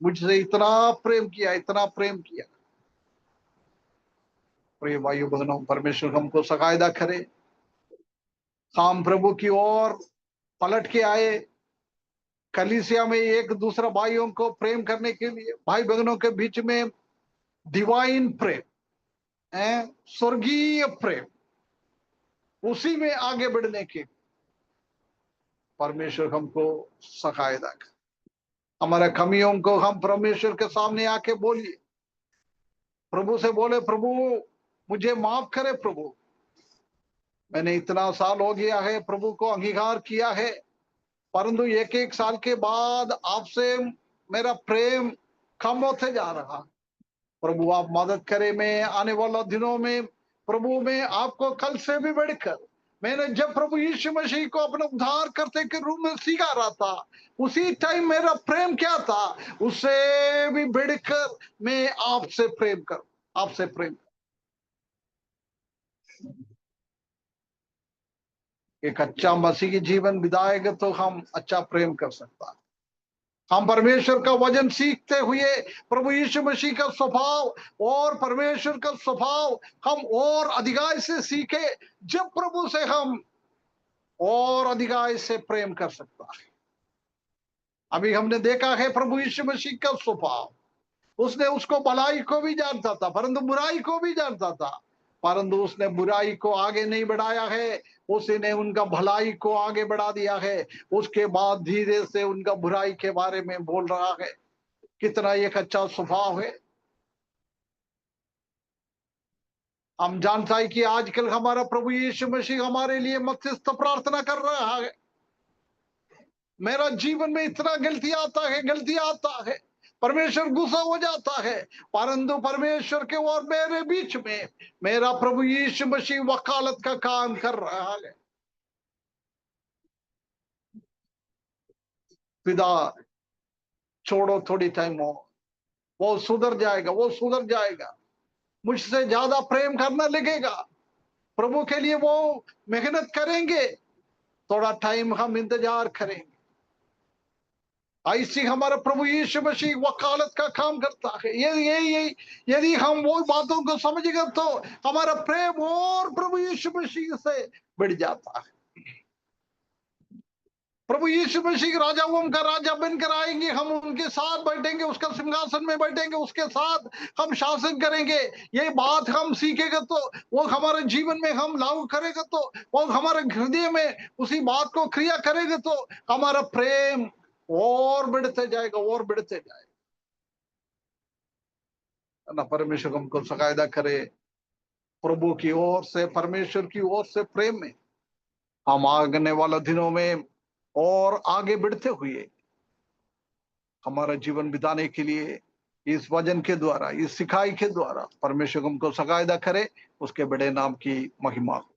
मुझसे इतना प्रेम किया। प्रिय भाइयों बहनों, परमेश्वर हमको सहायता करे, हम प्रभु की ओर पलट के आए, कलीसिया में एक दूसरा भाइयों को प्रेम करने के लिए, भाई बहनों के बीच में डिवाइन प्रेम, स्वर्गीय प्रेम, उसी में आगे बढ़ने के परमेश्वर हमको सहायता करे। हमारे कमियों को हम परमेश्वर के सामने आके बोलिए, प्रभु से बोले, प्रभु मुझे माफ करे, प्रभु मैंने इतना साल हो गया है प्रभु को अंगीकार किया है, परंतु एक एक साल के बाद आपसे मेरा प्रेम कम होते जा रहा। प्रभु आप मदद करें, मैं आने वाले दिनों में प्रभु में आपको कल से भी बढ़कर, मैंने जब प्रभु यीशु मसीह को अपना उद्धार करते के रूप में सीखा रहा था, उसी टाइम मेरा प्रेम क्या था, उससे भी बढ़कर मैं आपसे प्रेम करूं। एक अच्छा मसीही जीवन बिताएगा तो हम अच्छा प्रेम कर सकता है। हम परमेश्वर का वचन सीखते हुए प्रभु यीशु मसीह का स्वभाव और परमेश्वर का स्वभाव हम और अधिकाई से सीखे, जब प्रभु से हम और अधिकाई से प्रेम कर सकता है। अभी हमने देखा है प्रभु यीशु मसीह का स्वभाव, उसने उसको भलाई को भी जानता था परंतु बुराई को भी जानता था, परंतु उसने बुराई को आगे नहीं बढ़ाया है, उसने उनका भलाई को आगे बढ़ा दिया है। उसके बाद धीरे से उनका बुराई के बारे में बोल रहा है। कितना एक अच्छा स्वभाव है। हम जानता है कि आजकल हमारा प्रभु यीशु मसीह हमारे लिए मध्यस्थ प्रार्थना कर रहा है। मेरा जीवन में इतना गलती आता है, परमेश्वर गुस्सा हो जाता है, परंतु परमेश्वर के और मेरे बीच में मेरा प्रभु यीशु मसीह वकालत का काम कर रहा है। पिता छोड़ो, थोड़ी टाइम हो, वो सुधर जाएगा, मुझसे ज्यादा प्रेम करना लगेगा, प्रभु के लिए वो मेहनत करेंगे, थोड़ा टाइम हम इंतजार करेंगे। ऐसी हमारा प्रभु यीशु मसीह वकालत का काम करता है। यदि हम वो बातों को समझेंगे तो हमारा प्रेम और प्रभु यीशु मसीह से बढ़ जाता है। प्रभु यीशु मसीह राजाओं का राजा बनकर आएंगे, हम उनके साथ बैठेंगे, उसका सिंहासन में बैठेंगे, उसके साथ हम शासन करेंगे। ये बात हम सीखेंगे तो वो हमारे जीवन में हम लागू करेंगे तो वो हमारे हृदय में उसी बात को क्रिया करेंगे तो हमारा प्रेम और बढ़ते जाएगा। ना परमेश्वर हमको सहायता करे, प्रभु की ओर से, परमेश्वर की ओर से प्रेम में हम आगने वाला दिनों में और आगे बढ़ते हुए हमारा जीवन बिताने के लिए इस वचन के द्वारा, इस सिखाई के द्वारा परमेश्वर हमको सहायता करे। उसके बड़े नाम की महिमा हो।